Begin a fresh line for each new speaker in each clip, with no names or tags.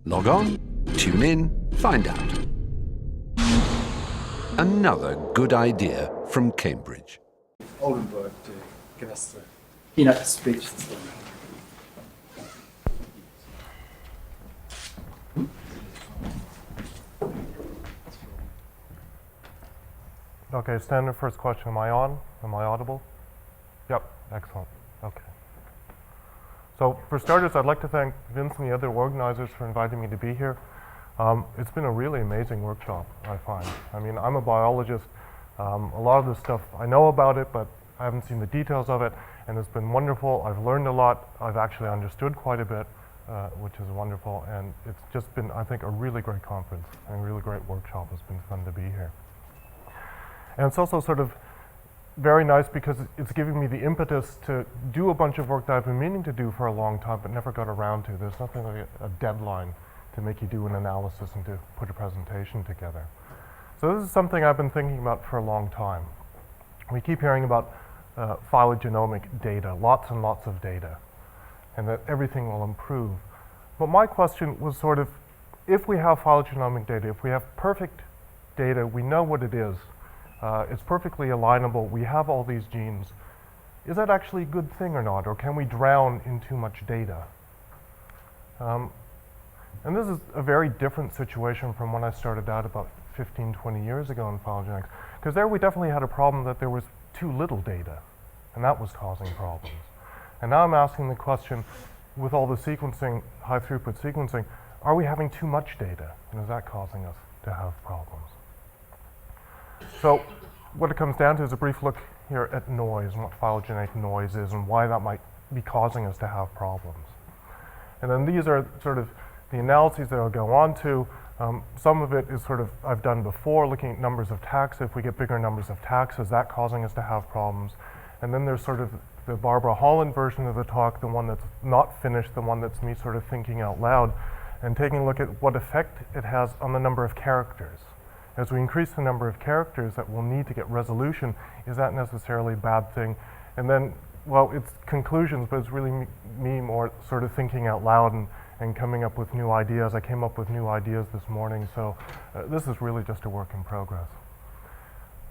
Log on, tune in, find out. Another good idea from Cambridge.
Oldenburg, give us the keynote speech.
Okay, standard first question. Am I on? Am I audible? Yep, excellent. Okay. So for starters, I'd like to thank Vince and the other organizers for inviting me to be here. It's been a really amazing workshop, I find. I mean, I'm a biologist. A lot of this stuff, I know about it, but I haven't seen the details of it, and it's been wonderful. I've learned a lot. I've actually understood quite a bit, which is wonderful, and it's just been, I think, a really great conference and a really great workshop. It's been fun to be here. And it's also sort of very nice because it's giving me the impetus to do a bunch of work that I've been meaning to do for a long time but never got around to. There's nothing like a deadline to make you do an analysis and to put a presentation together. So this is something I've been thinking about for a long time. We keep hearing about phylogenomic data, lots and lots of data, and that everything will improve. But my question was sort of, if we have phylogenomic data, if we have perfect data, we know what it is, it's perfectly alignable, we have all these genes, is that actually a good thing or not? Or can we drown in too much data? And this is a very different situation from when I started out about 15, 20 years ago in phylogenetics, because there we definitely had a problem that there was too little data, and that was causing problems. And now I'm asking the question, with all the sequencing, high throughput sequencing, are we having too much data, and is that causing us to have problems? So what it comes down to is a brief look here at noise and what phylogenetic noise is and why that might be causing us to have problems. And then these are sort of the analyses that I'll go on to. Some of it is sort of I've done before, looking at numbers of taxa. If we get bigger numbers of taxa, is that causing us to have problems? And then there's sort of the Barbara Holland version of the talk, the one that's not finished, the one that's me sort of thinking out loud and taking a look at what effect it has on the number of characters. As we increase the number of characters that we'll need to get resolution, is that necessarily a bad thing? And then, well, it's conclusions, but it's really me more sort of thinking out loud and coming up with new ideas. I came up with new ideas this morning, so this is really just a work in progress.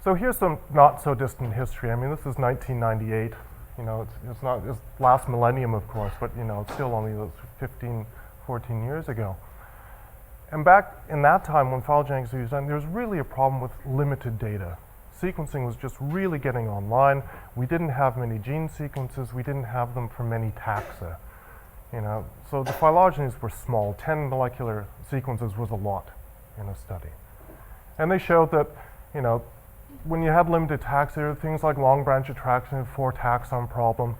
So here's some not so distant history. I mean, this is 1998. You know, it's last millennium, of course, but you know, it's still only those 15, 14 years ago. And back in that time when phylogenetics was used, there was really a problem with limited data. Sequencing was just really getting online. We didn't have many gene sequences. We didn't have them for many taxa. You know, so the phylogenies were small. 10 molecular sequences was a lot in a study. And they showed that, you know, when you had limited taxa, there were things like long branch attraction, 4 taxon problem,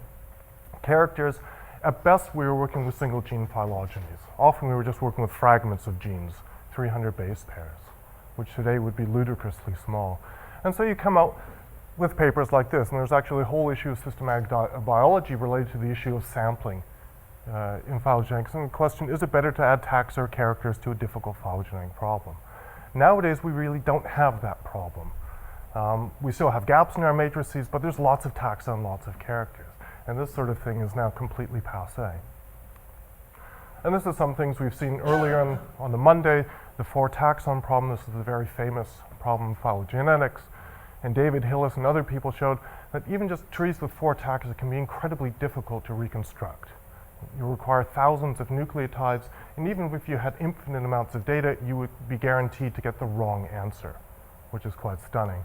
characters. At best, we were working with single gene phylogenies. Often we were just working with fragments of genes, 300 base pairs, which today would be ludicrously small. And so you come out with papers like this, and there's actually a whole issue of systematic biology related to the issue of sampling in phylogenetics. And the question, is it better to add taxa or characters to a difficult phylogenetic problem? Nowadays, we really don't have that problem. We still have gaps in our matrices, but there's lots of taxa and lots of characters. And this sort of thing is now completely passé. And this is some things we've seen earlier on the Monday, the 4 taxon problem. This is a very famous problem in phylogenetics. And David Hillis and other people showed that even just trees with 4 taxa can be incredibly difficult to reconstruct. You require thousands of nucleotides, and even if you had infinite amounts of data, you would be guaranteed to get the wrong answer, which is quite stunning.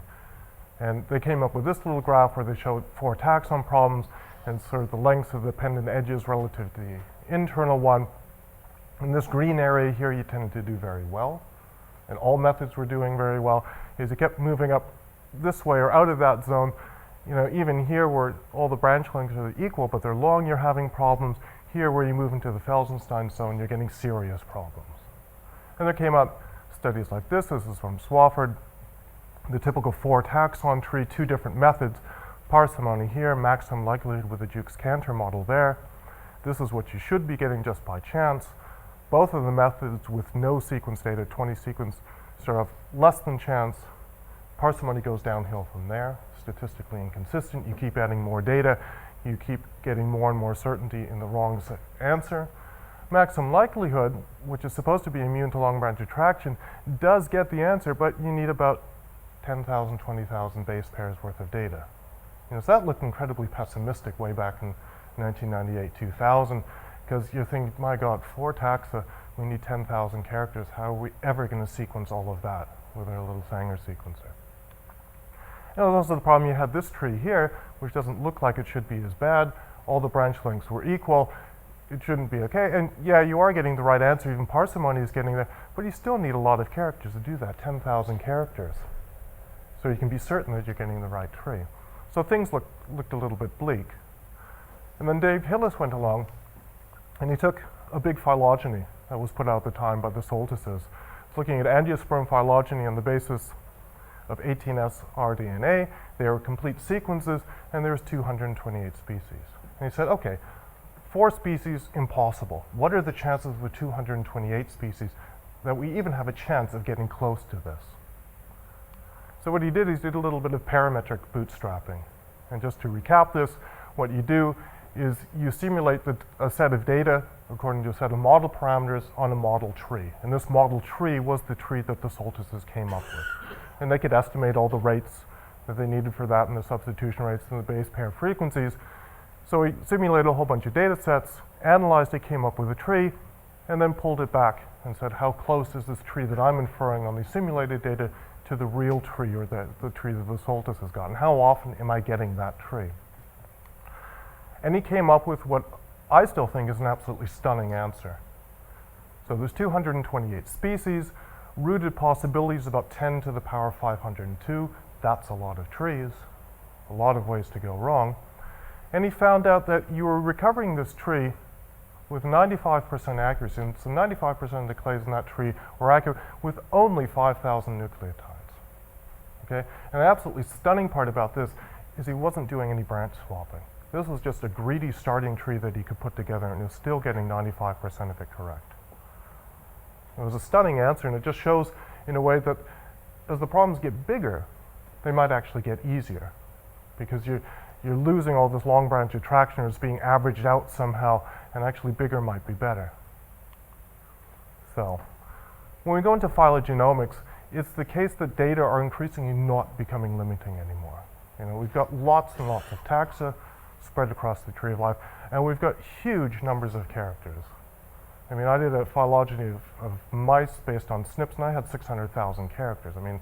And they came up with this little graph where they showed 4 taxon problems and sort of the lengths of the dependent edges relative to the internal one. In this green area here, you tended to do very well, and all methods were doing very well. As you kept moving up this way or out of that zone, you know, even here where all the branch lengths are equal, but they're long, you're having problems. Here where you move into the Felsenstein zone, you're getting serious problems. And there came out studies like this. This is from Swafford, the typical 4 taxon tree, 2 different methods. Parsimony here, maximum likelihood with the Jukes-Cantor model there. This is what you should be getting just by chance. Both of the methods with no sequence data, 20 sequence, sort of less than chance. Parsimony goes downhill from there, statistically inconsistent. You keep adding more data, you keep getting more and more certainty in the wrong answer. maximum likelihood, which is supposed to be immune to long branch attraction, does get the answer, but you need about 10,000, 20,000 base pairs worth of data. You know, so that looked incredibly pessimistic way back in 1998, 2000, because you're thinking, my God, 4 taxa, we need 10,000 characters. How are we ever going to sequence all of that with our little Sanger sequencer? And also the problem, you had this tree here, which doesn't look like it should be as bad. All the branch lengths were equal. It shouldn't be okay. And yeah, you are getting the right answer. Even parsimony is getting there. But you still need a lot of characters to do that, 10,000 characters. So you can be certain that you're getting the right tree. So things looked a little bit bleak. And then Dave Hillis went along, and he took a big phylogeny that was put out at the time by the Soltices, looking at angiosperm phylogeny on the basis of 18S rDNA. They were complete sequences, and there was 228 species. And he said, okay, 4 species, impossible. What are the chances with 228 species that we even have a chance of getting close to this? So what he did is he did a little bit of parametric bootstrapping. And just to recap this, what you do is you simulate a set of data according to a set of model parameters on a model tree. And this model tree was the tree that the Soltices came up with. And they could estimate all the rates that they needed for that and the substitution rates and the base pair frequencies. So he simulated a whole bunch of data sets, analyzed it, came up with a tree, and then pulled it back and said, how close is this tree that I'm inferring on the simulated data to the real tree, or the tree that the Soltis has gotten? How often am I getting that tree? And he came up with what I still think is an absolutely stunning answer. So there's 228 species, rooted possibilities about 10 to the power 502. That's a lot of trees, a lot of ways to go wrong. And he found out that you were recovering this tree with 95% accuracy, and so 95% of the clades in that tree were accurate with only 5,000 nucleotides. Okay? And the absolutely stunning part about this is he wasn't doing any branch swapping. This was just a greedy starting tree that he could put together, and he was still getting 95% of it correct. It was a stunning answer, and it just shows in a way that as the problems get bigger, they might actually get easier, because you're losing all this long branch attraction, or it's being averaged out somehow, and actually bigger might be better. So when we go into phylogenomics, it's the case that data are increasingly not becoming limiting anymore. You know, we've got lots and lots of taxa spread across the tree of life, and we've got huge numbers of characters. I mean, I did a phylogeny of mice based on SNPs, and I had 600,000 characters. I mean,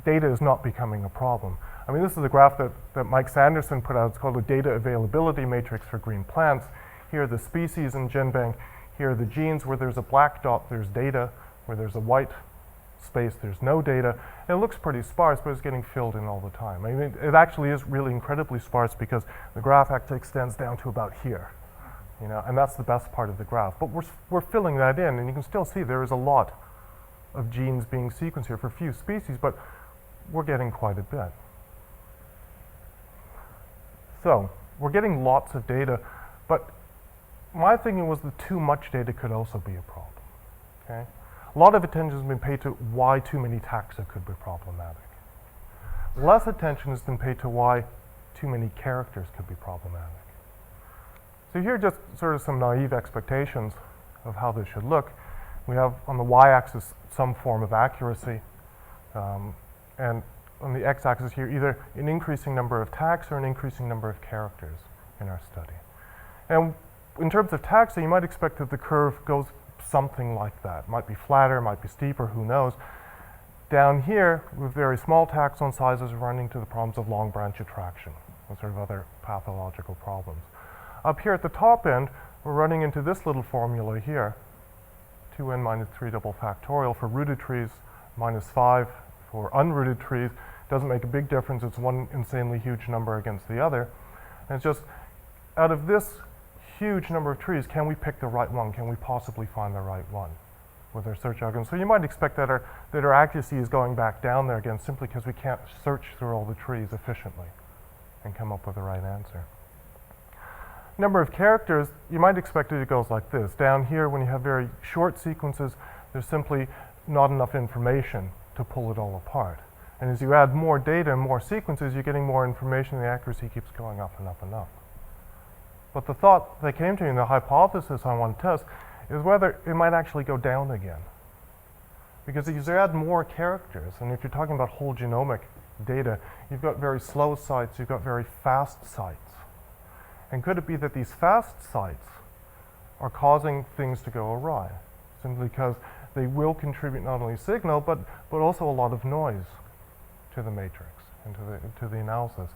data is not becoming a problem. I mean, this is a graph that Mike Sanderson put out. It's called a data availability matrix for green plants. Here are the species in GenBank. Here are the genes. Where there's a black dot, there's data. Where there's a white space, there's no data. And it looks pretty sparse, but it's getting filled in all the time. I mean, it actually is really incredibly sparse because the graph actually extends down to about here. You know, and that's the best part of the graph. But we're filling that in, and you can still see there is a lot of genes being sequenced here for a few species, but we're getting quite a bit. So we're getting lots of data, but my thinking was that too much data could also be a problem. Okay? A lot of attention has been paid to why too many taxa could be problematic. Less attention has been paid to why too many characters could be problematic. So here are just sort of some naive expectations of how this should look. We have on the y-axis some form of accuracy, and on the x-axis here either an increasing number of taxa or an increasing number of characters in our study. And in terms of taxa, you might expect that the curve goes something like that. It might be flatter, it might be steeper, who knows. Down here, with very small taxon sizes, we're running into the problems of long branch attraction and sort of other pathological problems. Up here at the top end, we're running into this little formula here, 2n minus 3 double factorial for rooted trees, minus 5 for unrooted trees. Doesn't make a big difference. It's one insanely huge number against the other. And it's just, out of this huge number of trees, can we pick the right one? Can we possibly find the right one with our search algorithm? So you might expect that our accuracy is going back down there again simply because we can't search through all the trees efficiently and come up with the right answer. Number of characters, you might expect it goes like this. Down here, when you have very short sequences, there's simply not enough information to pull it all apart. And as you add more data and more sequences, you're getting more information, and the accuracy keeps going up and up and up. But the thought that came to me, and the hypothesis I want to test, is whether it might actually go down again. Because as you add more characters, and if you're talking about whole genomic data, you've got very slow sites, you've got very fast sites. And could it be that these fast sites are causing things to go awry, simply because they will contribute not only signal, but also a lot of noise to the matrix and to the analysis.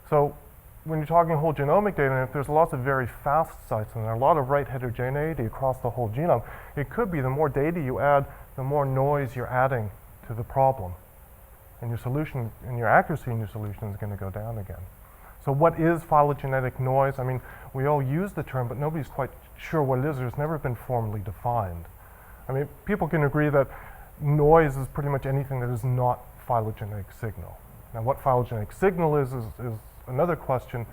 So when you're talking whole genomic data, and if there's lots of very fast sites and there are a lot of right heterogeneity across the whole genome, it could be the more data you add, the more noise you're adding to the problem. And your solution, and your accuracy in your solution is going to go down again. So what is phylogenetic noise? I mean, we all use the term, but nobody's quite sure what it is. It's never been formally defined. I mean, people can agree that noise is pretty much anything that is not phylogenetic signal. Now, what phylogenetic signal is another question,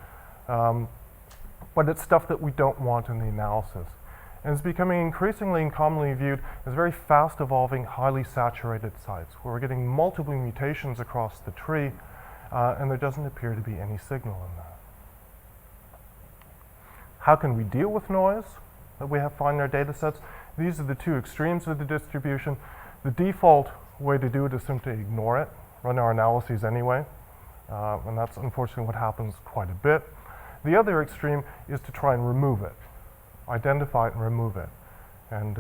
but it's stuff that we don't want in the analysis. And it's becoming increasingly and commonly viewed as very fast evolving, highly saturated sites, where we're getting multiple mutations across the tree, and there doesn't appear to be any signal in that. How can we deal with noise that we find in our data sets? These are the two extremes of the distribution. The default way to do it is simply ignore it, run our analyses anyway, and that's unfortunately what happens quite a bit. The other extreme is to try and remove it, identify it and remove it. And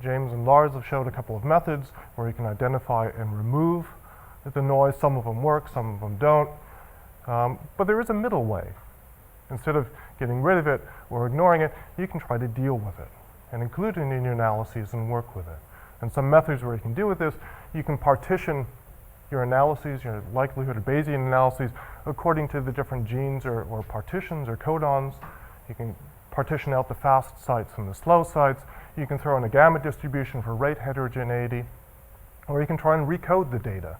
James and Lars have showed a couple of methods where you can identify and remove the noise. Some of them work, some of them don't. But there is a middle way. Instead of getting rid of it or ignoring it, you can try to deal with it and include it in your analyses and work with it. And some methods where you can deal with this, you can partition your analyses, your likelihood of Bayesian analyses, according to the different genes or partitions or codons. You can partition out the fast sites and the slow sites. You can throw in a gamma distribution for rate heterogeneity, or you can try and recode the data.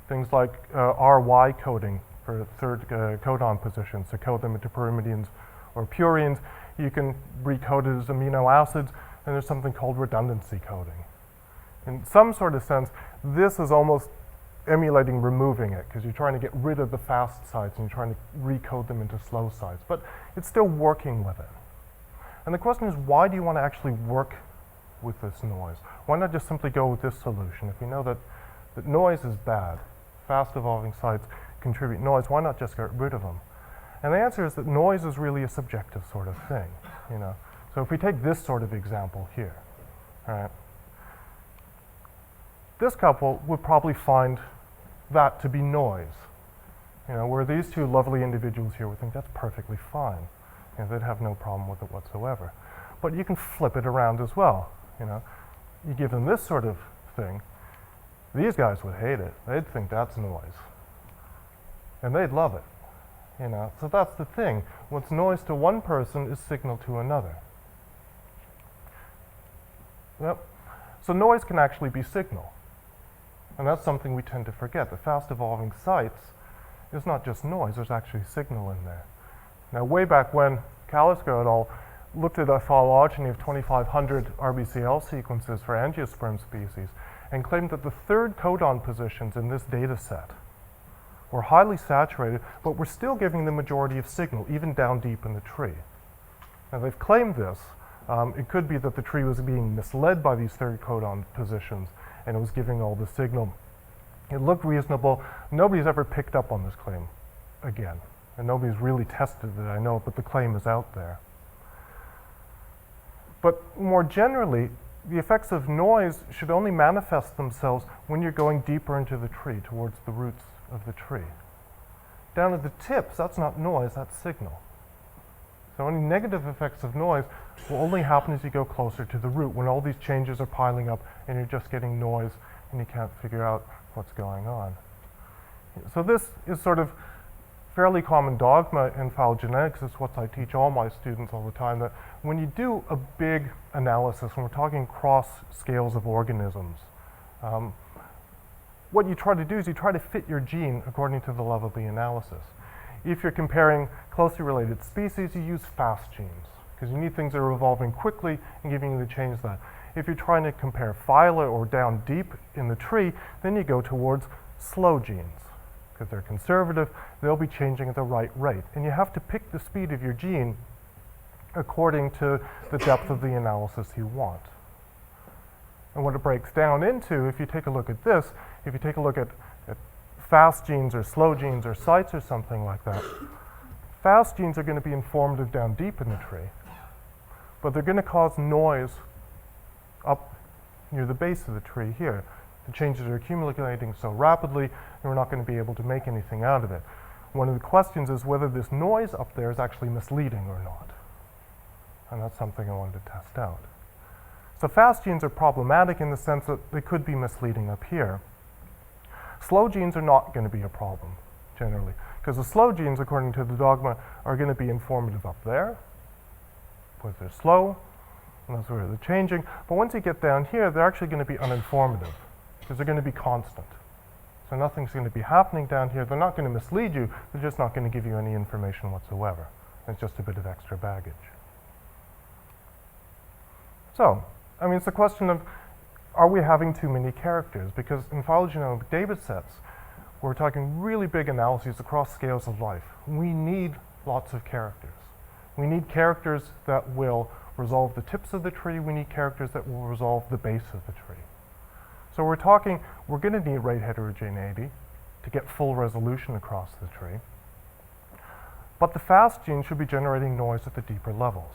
Things like RY coding for third codon positions, to code them into pyrimidines or purines. You can recode it as amino acids, and there's something called redundancy coding. In some sort of sense, this is almost emulating removing it, because you're trying to get rid of the fast sites and you're trying to recode them into slow sites, but it's still working with it. And the question is, why do you want to actually work with this noise? Why not just simply go with this solution? If you know that noise is bad, fast evolving sites contribute noise, why not just get rid of them? And the answer is that noise is really a subjective sort of thing, you know. So if we take this sort of example here, all right, this couple would probably find that to be noise. You know, where these two lovely individuals here would think that's perfectly fine. You know, they'd have no problem with it whatsoever. But you can flip it around as well, you know. You give them this sort of thing, these guys would hate it. They'd think that's noise. And they'd love it, you know. So that's the thing. What's noise to one person is signal to another. Yep. So noise can actually be signal. And that's something we tend to forget. The fast evolving sites is not just noise, there's actually signal in there. Now, way back when Kalisko et al. Looked at a phylogeny of 2,500 RBCL sequences for angiosperm species and claimed that the third codon positions in this data set were highly saturated, but were still giving the majority of signal, even down deep in the tree. Now, they've claimed this. It could be that the tree was being misled by these third codon positions and it was giving all the signal. It looked reasonable. Nobody's ever picked up on this claim again. And nobody's really tested it, I know, but the claim is out there. But more generally, the effects of noise should only manifest themselves when you're going deeper into the tree, towards the roots of the tree. Down at the tips, that's not noise, that's signal. So any negative effects of noise will only happen as you go closer to the root, when all these changes are piling up and you're just getting noise and you can't figure out what's going on. So this is sort of fairly common dogma in phylogenetics. It's what I teach all my students all the time, that when you do a big analysis, when we're talking cross scales of organisms, what you try to do is you try to fit your gene according to the level of the analysis. If you're comparing closely related species, you use fast genes, because you need things that are evolving quickly and giving you the change that. If you're trying to compare phyla or down deep in the tree, then you go towards slow genes, because they're conservative, they'll be changing at the right rate. And you have to pick the speed of your gene according to the depth of the analysis you want. And what it breaks down into, if you take a look at this, if you take a look at fast genes or slow genes or sites or something like that, fast genes are going to be informative down deep in the tree, but they're going to cause noise up near the base of the tree here. The changes are accumulating so rapidly, and we're not going to be able to make anything out of it. One of the questions is whether this noise up there is actually misleading or not. And that's something I wanted to test out. So fast genes are problematic in the sense that they could be misleading up here. Slow genes are not going to be a problem, generally, because the slow genes, according to the dogma, are going to be informative up there, because they're slow, and that's where they're changing. But once you get down here, they're actually going to be uninformative, because they're going to be constant. So nothing's going to be happening down here. They're not going to mislead you. They're just not going to give you any information whatsoever. It's just a bit of extra baggage. So, I mean, it's a question of, are we having too many characters? Because in phylogenomic data sets, we're talking really big analyses across scales of life. We need lots of characters. We need characters that will resolve the tips of the tree. We need characters that will resolve the base of the tree. So we're going to need rate heterogeneity to get full resolution across the tree. But the fast gene should be generating noise at the deeper levels.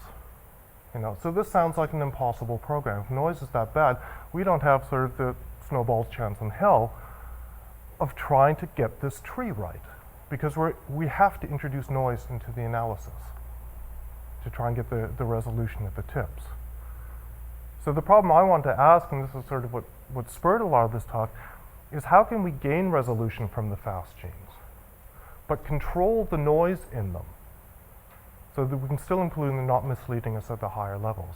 So this sounds like an impossible program. If noise is that bad, we don't have sort of the snowball's chance in hell of trying to get this tree right, because we have to introduce noise into the analysis to try and get the resolution at the tips. So the problem I want to ask, and this is sort of what spurred a lot of this talk, is how can we gain resolution from the fast genes, but control the noise in them so that we can still include them not misleading us at the higher levels?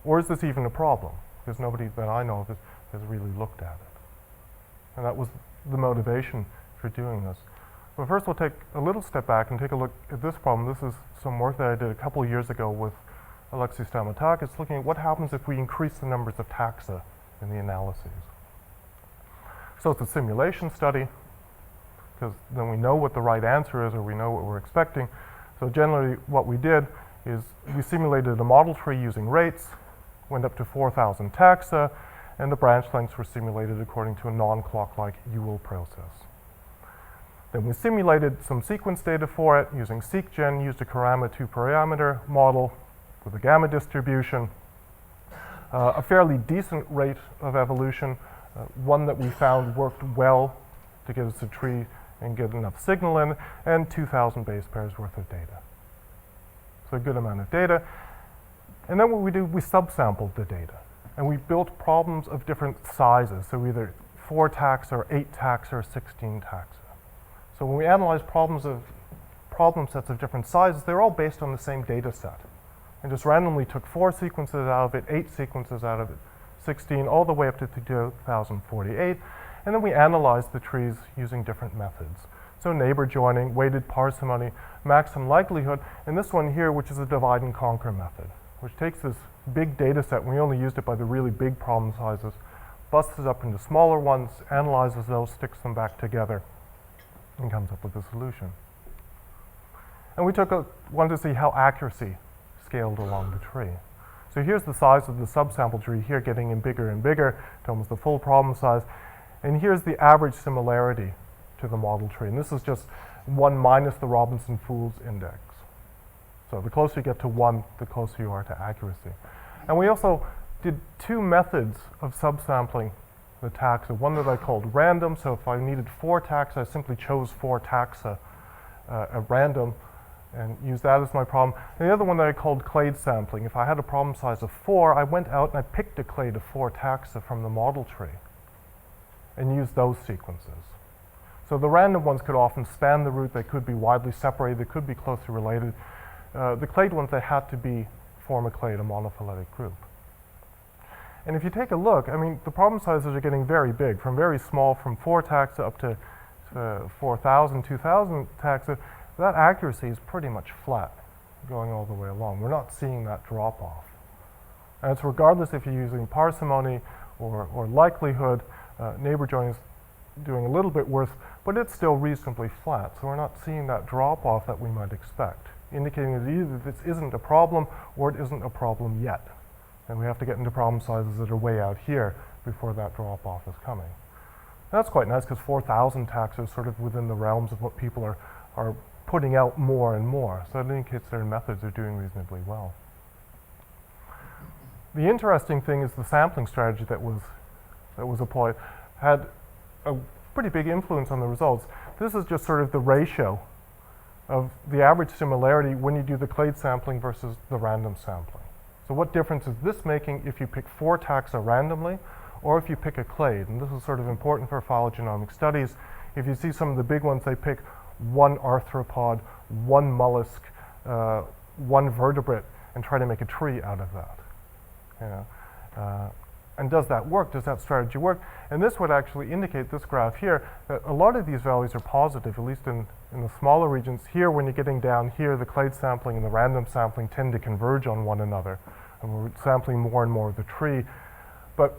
Or is this even a problem? Because nobody that I know of has really looked at it. And that was the motivation for doing this. But first we'll take a little step back and take a look at this problem. This is some work that I did a couple of years ago with Alexei Stamatakis, looking at what happens if we increase the numbers of taxa in the analyses. So it's a simulation study, because then we know what the right answer is, or we know what we're expecting. So generally what we did is we simulated a model tree using rates, went up to 4,000 taxa, and the branch lengths were simulated according to a non-clock-like Ewell process. Then we simulated some sequence data for it using seqgen, used a Karama 2-parameter model with a gamma distribution, a fairly decent rate of evolution, one that we found worked well to get us a tree and get enough signal in, and 2,000 base pairs worth of data. So a good amount of data. And then what we did, we subsampled the data. And we built problems of different sizes, so either 4 taxa or 8 taxa or 16 taxa. So when we analyze problem sets of different sizes, they're all based on the same data set. And just randomly took 4 sequences out of it, 8 sequences out of it, 16, all the way up to 2048. And then we analyzed the trees using different methods. So neighbor joining, weighted parsimony, maximum likelihood, and this one here, which is a divide and conquer method, which takes this big data set, and we only used it by the really big problem sizes, busts it up into smaller ones, analyzes those, sticks them back together, and comes up with a solution. And we wanted to see how accuracy scaled along the tree. So here's the size of the subsample tree here, getting in bigger and bigger to almost the full problem size. And here's the average similarity to the model tree. And this is just 1 minus the Robinson-Fools index. So the closer you get to 1, the closer you are to accuracy. And we also did 2 methods of subsampling the taxa. One that I called random. So if I needed 4 taxa, I simply chose 4 taxa at random and used that as my problem. And the other one that I called clade sampling. If I had a problem size of 4, I went out and I picked a clade of 4 taxa from the model tree and used those sequences. So the random ones could often span the root. They could be widely separated. They could be closely related. The clade ones, they had to form a clade, a monophyletic group. And if you take a look, I mean, the problem sizes are getting very big, from very small, from 4 taxa up to 4,000, 2,000 taxa. That accuracy is pretty much flat going all the way along. We're not seeing that drop off. And it's regardless if you're using parsimony or likelihood. Neighbor join is doing a little bit worse, but it's still reasonably flat. So we're not seeing that drop off that we might expect. indicating that either this isn't a problem or it isn't a problem yet. And we have to get into problem sizes that are way out here before that drop-off is coming. That's quite nice because 4,000 taxa is sort of within the realms of what people are putting out more and more. So it indicates their methods are doing reasonably well. The interesting thing is the sampling strategy that was applied had a pretty big influence on the results. This is just sort of the ratio of the average similarity when you do the clade sampling versus the random sampling. So what difference is this making if you pick 4 taxa randomly or if you pick a clade? And this is sort of important for phylogenomic studies. If you see some of the big ones, they pick 1 arthropod, 1 mollusk, 1 vertebrate, and try to make a tree out of that. You know? And does that work? Does that strategy work? And this would actually indicate, this graph here, that a lot of these values are positive, at least in the smaller regions. Here, when you're getting down here, the clade sampling and the random sampling tend to converge on one another. And we're sampling more and more of the tree. But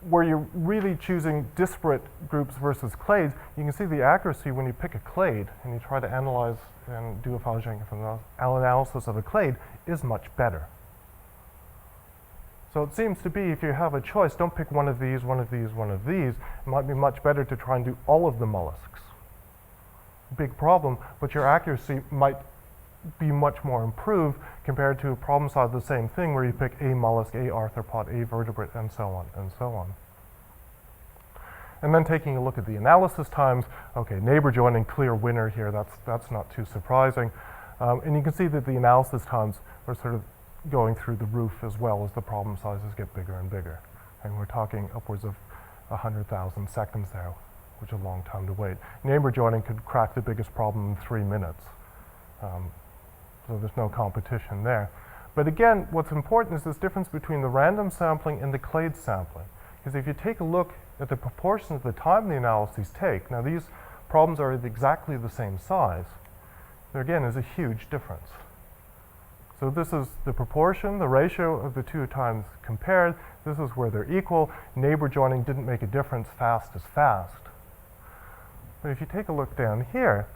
where you're really choosing disparate groups versus clades, you can see the accuracy when you pick a clade and you try to analyze and do a phylogenetic analysis of a clade is much better. So it seems to be, if you have a choice, don't pick one of these, one of these, one of these. It might be much better to try and do all of the mollusks. Big problem, but your accuracy might be much more improved compared to a problem size of the same thing where you pick a mollusk, a arthropod, a vertebrate, and so on, and so on. And then taking a look at the analysis times, okay, neighbor joining, clear winner here, that's not too surprising. And you can see that the analysis times are sort of going through the roof as well as the problem sizes get bigger and bigger. And we're talking upwards of 100,000 seconds there, which is a long time to wait. Neighbor joining could crack the biggest problem in 3 minutes. So there's no competition there. But again, what's important is this difference between the random sampling and the clade sampling. Because if you take a look at the proportion of the time the analyses take, now these problems are exactly the same size, there again is a huge difference. So this is the proportion, the ratio of the 2 times compared. This is where they're equal. Neighbor joining didn't make a difference, fast is fast. But if you take a look down here,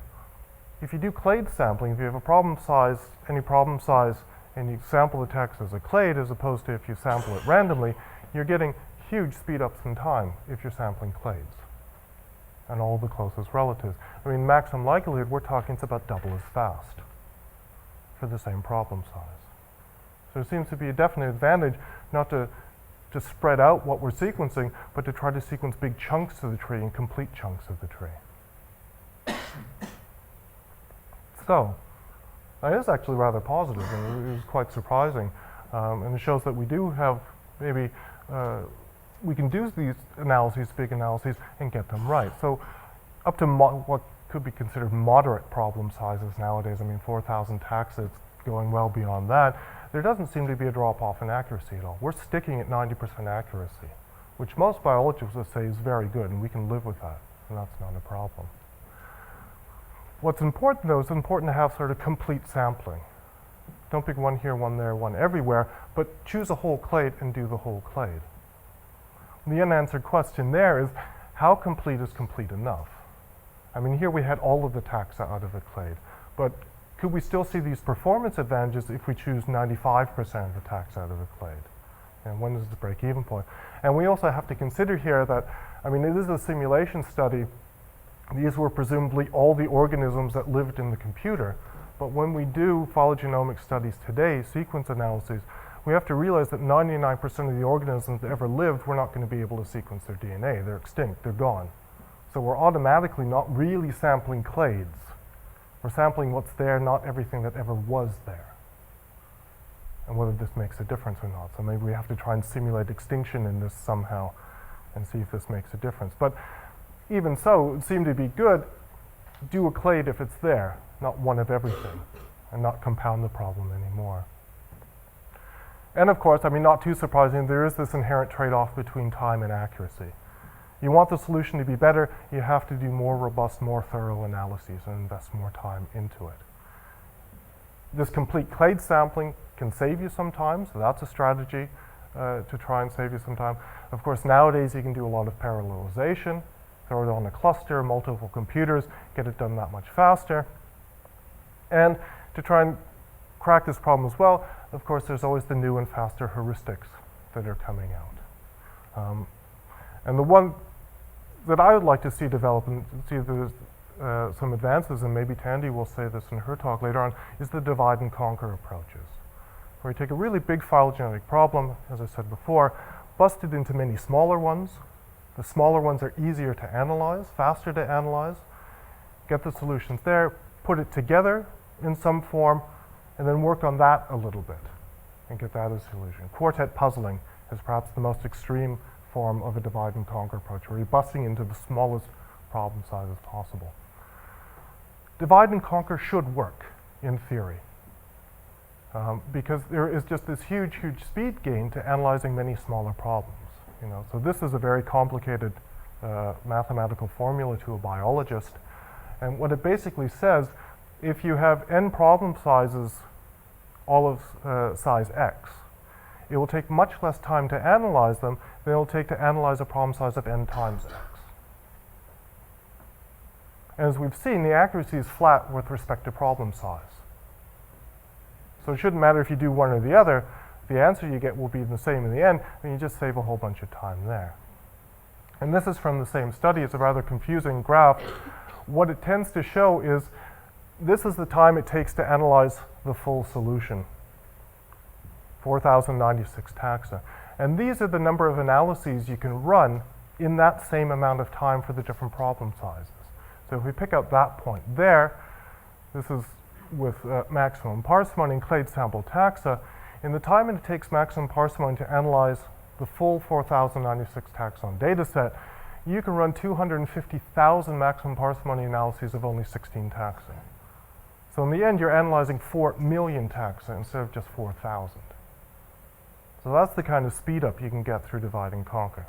if you do clade sampling, if you have a problem size, any problem size, and you sample the text as a clade as opposed to if you sample it randomly, you're getting huge speed ups in time if you're sampling clades and all the closest relatives. I mean, maximum likelihood, we're talking it's about double as fast for the same problem size. So there seems to be a definite advantage not to spread out what we're sequencing, but to try to sequence big chunks of the tree and complete chunks of the tree. So, that is actually rather positive, and it was quite surprising. And it shows that we do have maybe, we can do these analyses, big analyses, and get them right. So, up to what could be considered moderate problem sizes nowadays, I mean 4,000 taxa, it's going well beyond that, there doesn't seem to be a drop-off in accuracy at all. We're sticking at 90% accuracy, which most biologists would say is very good, and we can live with that, and that's not a problem. What's important, though, is important to have sort of complete sampling. Don't pick one here, one there, one everywhere, but choose a whole clade and do the whole clade. The unanswered question there is, how complete is complete enough? I mean, here we had all of the taxa out of a clade, but could we still see these performance advantages if we choose 95% of the taxa out of a clade? And when is the break-even point? And we also have to consider here that, I mean, it is a simulation study. These were presumably all the organisms that lived in the computer. But when we do phylogenomic studies today, sequence analyses, we have to realize that 99% of the organisms that ever lived, we're not going to be able to sequence their DNA. They're extinct, they're gone. So we're automatically not really sampling clades. We're sampling what's there, not everything that ever was there. And whether this makes a difference or not. So maybe we have to try and simulate extinction in this somehow and see if this makes a difference. But even so, it would seem to be good. Do a clade if it's there, not one of everything, and not compound the problem anymore. And of course, I mean, not too surprising, there is this inherent trade-off between time and accuracy. You want the solution to be better, you have to do more robust, more thorough analyses and invest more time into it. This complete clade sampling can save you some time, so that's a strategy to try and save you some time. Of course, nowadays you can do a lot of parallelization, throw it on a cluster, multiple computers, get it done that much faster. And to try and crack this problem as well, of course, there's always the new and faster heuristics that are coming out. And the one that I would like to see develop and see if there's some advances, and maybe Tandy will say this in her talk later on, is the divide and conquer approaches, where you take a really big phylogenetic problem, as I said before, bust it into many smaller ones. The smaller ones are easier to analyze, faster to analyze, get the solutions there, put it together in some form, and then work on that a little bit and get that as a solution. Quartet puzzling is perhaps the most extreme form of a divide and conquer approach, where you're busting into the smallest problem size as possible. Divide and conquer should work in theory, because there is just this huge, huge speed gain to analyzing many smaller problems. So this is a very complicated mathematical formula to a biologist, and what it basically says, if you have n problem sizes, all of size x, it will take much less time to analyze them than it will take to analyze a problem size of n times x. And as we've seen, the accuracy is flat with respect to problem size. So it shouldn't matter if you do one or the other. The answer you get will be the same in the end, and you just save a whole bunch of time there. And this is from the same study. It's a rather confusing graph. What it tends to show is this is the time it takes to analyze the full solution, 4,096 taxa. And these are the number of analyses you can run in that same amount of time for the different problem sizes. So if we pick out that point there, this is with maximum parsimony and clade sample taxa. In the time it takes maximum parsimony to analyze the full 4,096 taxon data set, you can run 250,000 maximum parsimony analyses of only 16 taxa. So in the end, you're analyzing 4 million taxa instead of just 4,000. So that's the kind of speed up you can get through divide and conquer.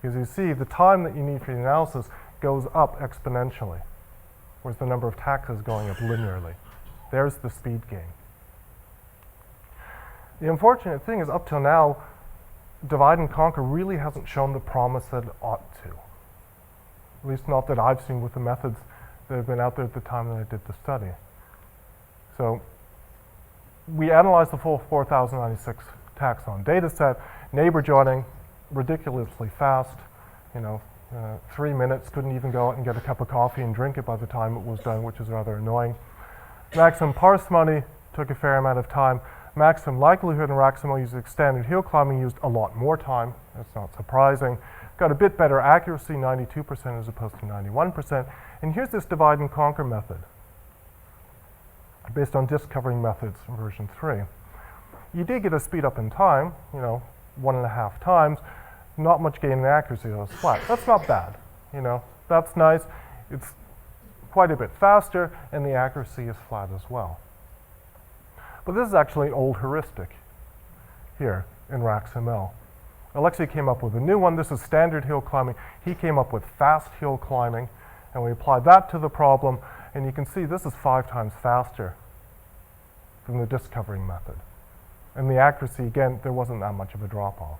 Because you see, the time that you need for the analysis goes up exponentially, whereas the number of taxa is going up linearly. There's the speed gain. The unfortunate thing is, up till now, divide and conquer really hasn't shown the promise that it ought to. At least not that I've seen with the methods that have been out there at the time that I did the study. So we analyzed the full 4,096 taxon data set, neighbor joining, ridiculously fast, 3 minutes, couldn't even go out and get a cup of coffee and drink it by the time it was done, which is rather annoying. Maximum parsimony took a fair amount of time. Maximum likelihood and Raximo using standard hill climbing used a lot more time. That's not surprising. Got a bit better accuracy, 92% as opposed to 91%. And here's this divide and conquer method based on disk covering methods in version 3. You did get a speed up in time, 1.5 times. Not much gain in accuracy, though it's flat. That's not bad, That's nice. It's quite a bit faster, and the accuracy is flat as well. But this is actually old heuristic here in RaxML. Alexei came up with a new one. This is standard hill climbing. He came up with fast hill climbing, and we applied that to the problem, and you can see this is 5 times faster than the disk covering method. And the accuracy, again, there wasn't that much of a drop-off.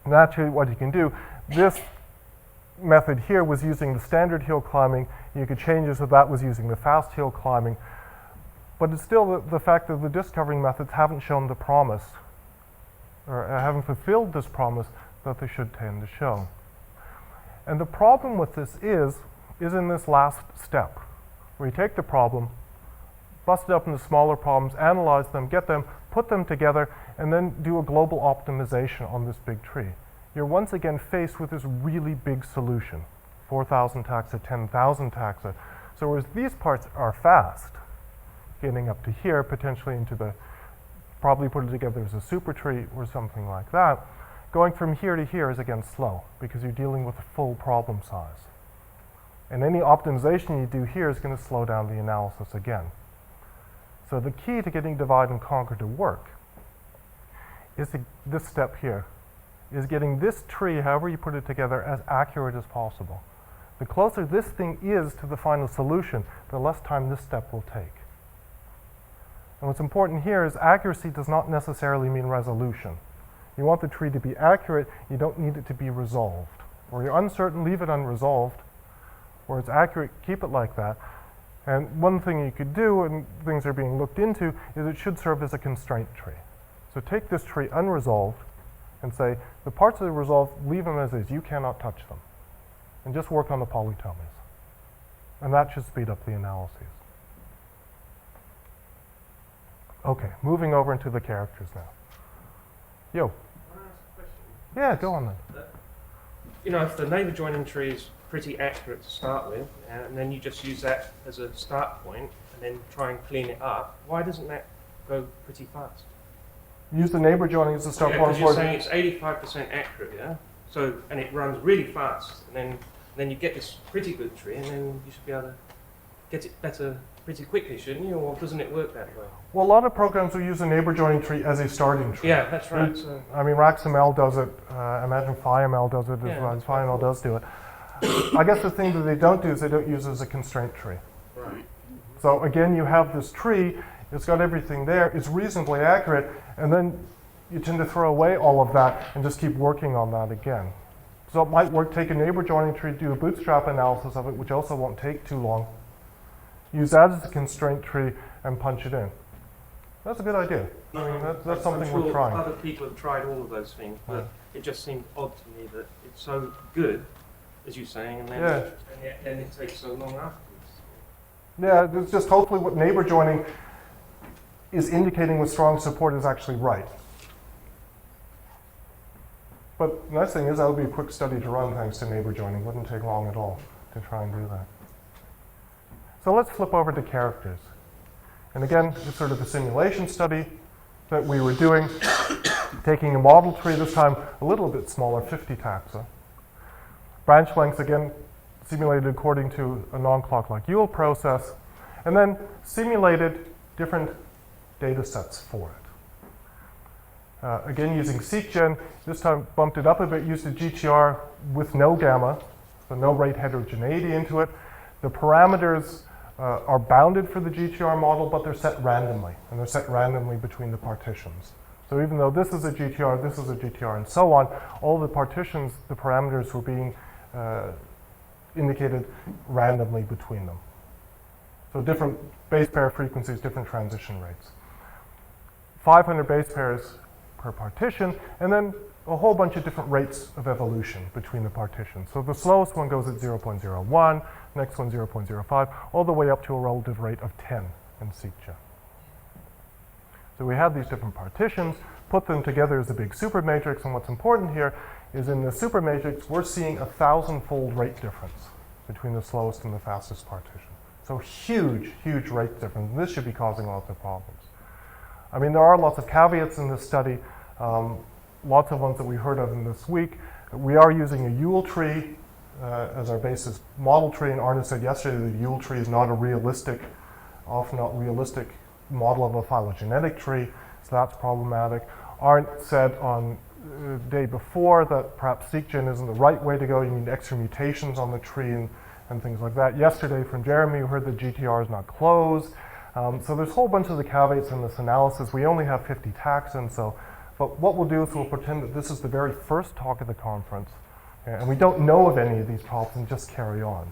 And actually what you can do, this method here was using the standard hill climbing. You could change it so that was using the fast hill climbing. But it's still the fact that the disk covering methods haven't shown the promise, or haven't fulfilled this promise that they should tend to show. And the problem with this is in this last step, where you take the problem, bust it up into smaller problems, analyze them, get them, put them together, and then do a global optimization on this big tree. You're once again faced with this really big solution, 4,000 taxa, 10,000 taxa. So whereas these parts are fast, getting up to here, potentially into the, probably put it together as a super tree or something like that, going from here to here is again slow, because you're dealing with a full problem size. And any optimization you do here is going to slow down the analysis again. So the key to getting divide and conquer to work is this step here, is getting this tree, however you put it together, as accurate as possible. The closer this thing is to the final solution, the less time this step will take. And what's important here is accuracy does not necessarily mean resolution. You want the tree to be accurate, you don't need it to be resolved. Where you're uncertain, leave it unresolved. Where it's accurate, keep it like that. And one thing you could do, and things are being looked into, is it should serve as a constraint tree. So take this tree unresolved and say, the parts that are resolved, leave them as is. You cannot touch them. And just work on the polytomies. And that should speed up the analyses. Okay, moving over into the characters now. Yo.
Can I ask a question?
Yeah, go on then.
You know, if the neighbour joining tree is pretty accurate to start with, and then you just use that as a start point, and then try and clean it up, why doesn't that go pretty fast?
Use the neighbor joining as a start point.
Because you're saying it's 85% accurate, yeah? So, and it runs really fast, and then you get this pretty good tree, and then you should be able to get it better pretty quickly, shouldn't you? Or doesn't it work that way?
Well, a lot of programs will use a neighbor joining tree as a starting tree.
Yeah, that's right. So,
I mean, RaxML does it. I imagine PhyML does it as well. PhyML does do it. I guess the thing that they don't do is they don't use it as a constraint tree.
right.
So again, you have this tree. It's got everything there. It's reasonably accurate, and then you tend to throw away all of that and just keep working on that again. So it might work. Take a neighbor joining tree, do a bootstrap analysis of it, which also won't take too long. Use that as a constraint tree and punch it in. That's a good idea. I mean, that's something
I'm sure
we're trying.
Other people have tried all of those things, but it just seemed odd to me that it's so good, as you're saying, and then, then it takes so long afterwards.
Yeah, it's just hopefully what neighbor joining is indicating with strong support is actually right. But the nice thing is that would be a quick study to run thanks to neighbor joining. Wouldn't take long at all to try and do that. So let's flip over to characters. And again, it's sort of a simulation study that we were doing, taking a model tree, this time a little bit smaller, 50 taxa. Branch lengths, again, simulated according to a non-clock-like Yule process, and then simulated different data sets for it. Again, using SeqGen, this time bumped it up a bit, used a GTR with no gamma, so no rate heterogeneity into it. The parameters are bounded for the GTR model, but they're set randomly, and they're set randomly between the partitions. So even though this is a GTR, this is a GTR, and so on, all the partitions, the parameters were being indicated randomly between them. So different base pair frequencies, different transition rates. 500 base pairs per partition, and then a whole bunch of different rates of evolution between the partitions. So the slowest one goes at 0.01, next one 0.05, all the way up to a relative rate of 10 in SeqGen. So we have these different partitions, put them together as a big supermatrix, and what's important here is in the supermatrix, we're seeing a 1,000-fold rate difference between the slowest and the fastest partition. So huge, huge rate difference, and this should be causing lots of problems. I mean, there are lots of caveats in this study, lots of ones that we heard of in this week. We are using a Yule tree as our basis model tree, and Arne said yesterday that the Yule tree is not a realistic, often not realistic model of a phylogenetic tree, so that's problematic. Arne said on the day before that perhaps SeqGen isn't the right way to go. You need extra mutations on the tree and things like that. Yesterday from Jeremy, we heard that GTR is not closed. So there's a whole bunch of the caveats in this analysis. We only have 50 taxons, but what we'll do is we'll pretend that this is the very first talk of the conference, and we don't know of any of these problems and just carry on.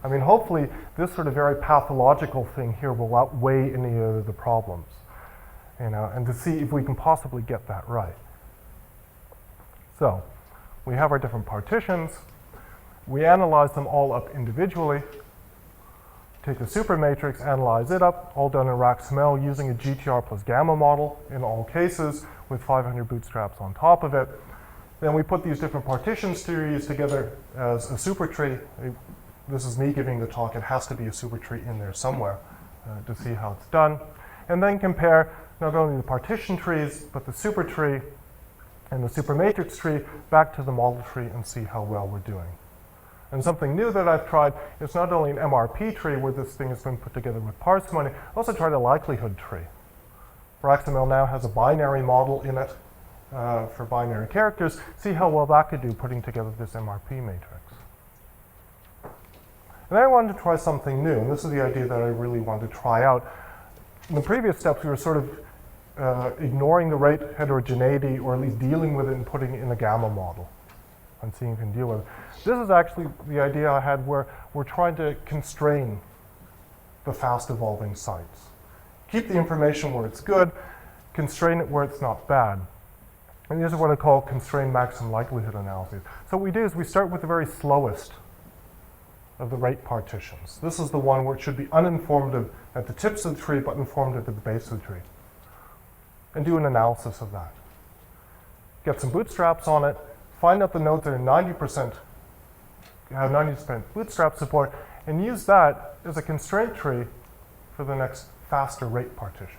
I mean, hopefully this sort of very pathological thing here will outweigh any of the problems, and to see if we can possibly get that right. So we have our different partitions. We analyze them all up individually. Take the supermatrix, analyze it up, all done in RaxML using a GTR plus gamma model in all cases with 500 bootstraps on top of it. Then we put these different partition series together as a supertree. This is me giving the talk. It has to be a supertree in there somewhere to see how it's done. And then compare not only the partition trees, but the supertree and the supermatrix tree back to the model tree and see how well we're doing. And something new that I've tried is not only an MRP tree where this thing has been put together with parsimony, I also tried a likelihood tree. RaxML now has a binary model in it for binary characters. See how well that could do putting together this MRP matrix. And then I wanted to try something new, and this is the idea that I really wanted to try out. In the previous steps, we were sort of ignoring the rate heterogeneity, or at least dealing with it and putting it in a gamma model and seeing if we can deal with it. This is actually the idea I had where we're trying to constrain the fast evolving sites. Keep the information where it's good, constrain it where it's not bad. And these are what I call constrained maximum likelihood analyses. So what we do is we start with the very slowest of the rate partitions. This is the one where it should be uninformative at the tips of the tree, but informative at the base of the tree. And do an analysis of that. Get some bootstraps on it, find out the nodes that are 90%, have 90% bootstrap support, and use that as a constraint tree for the next faster rate partition.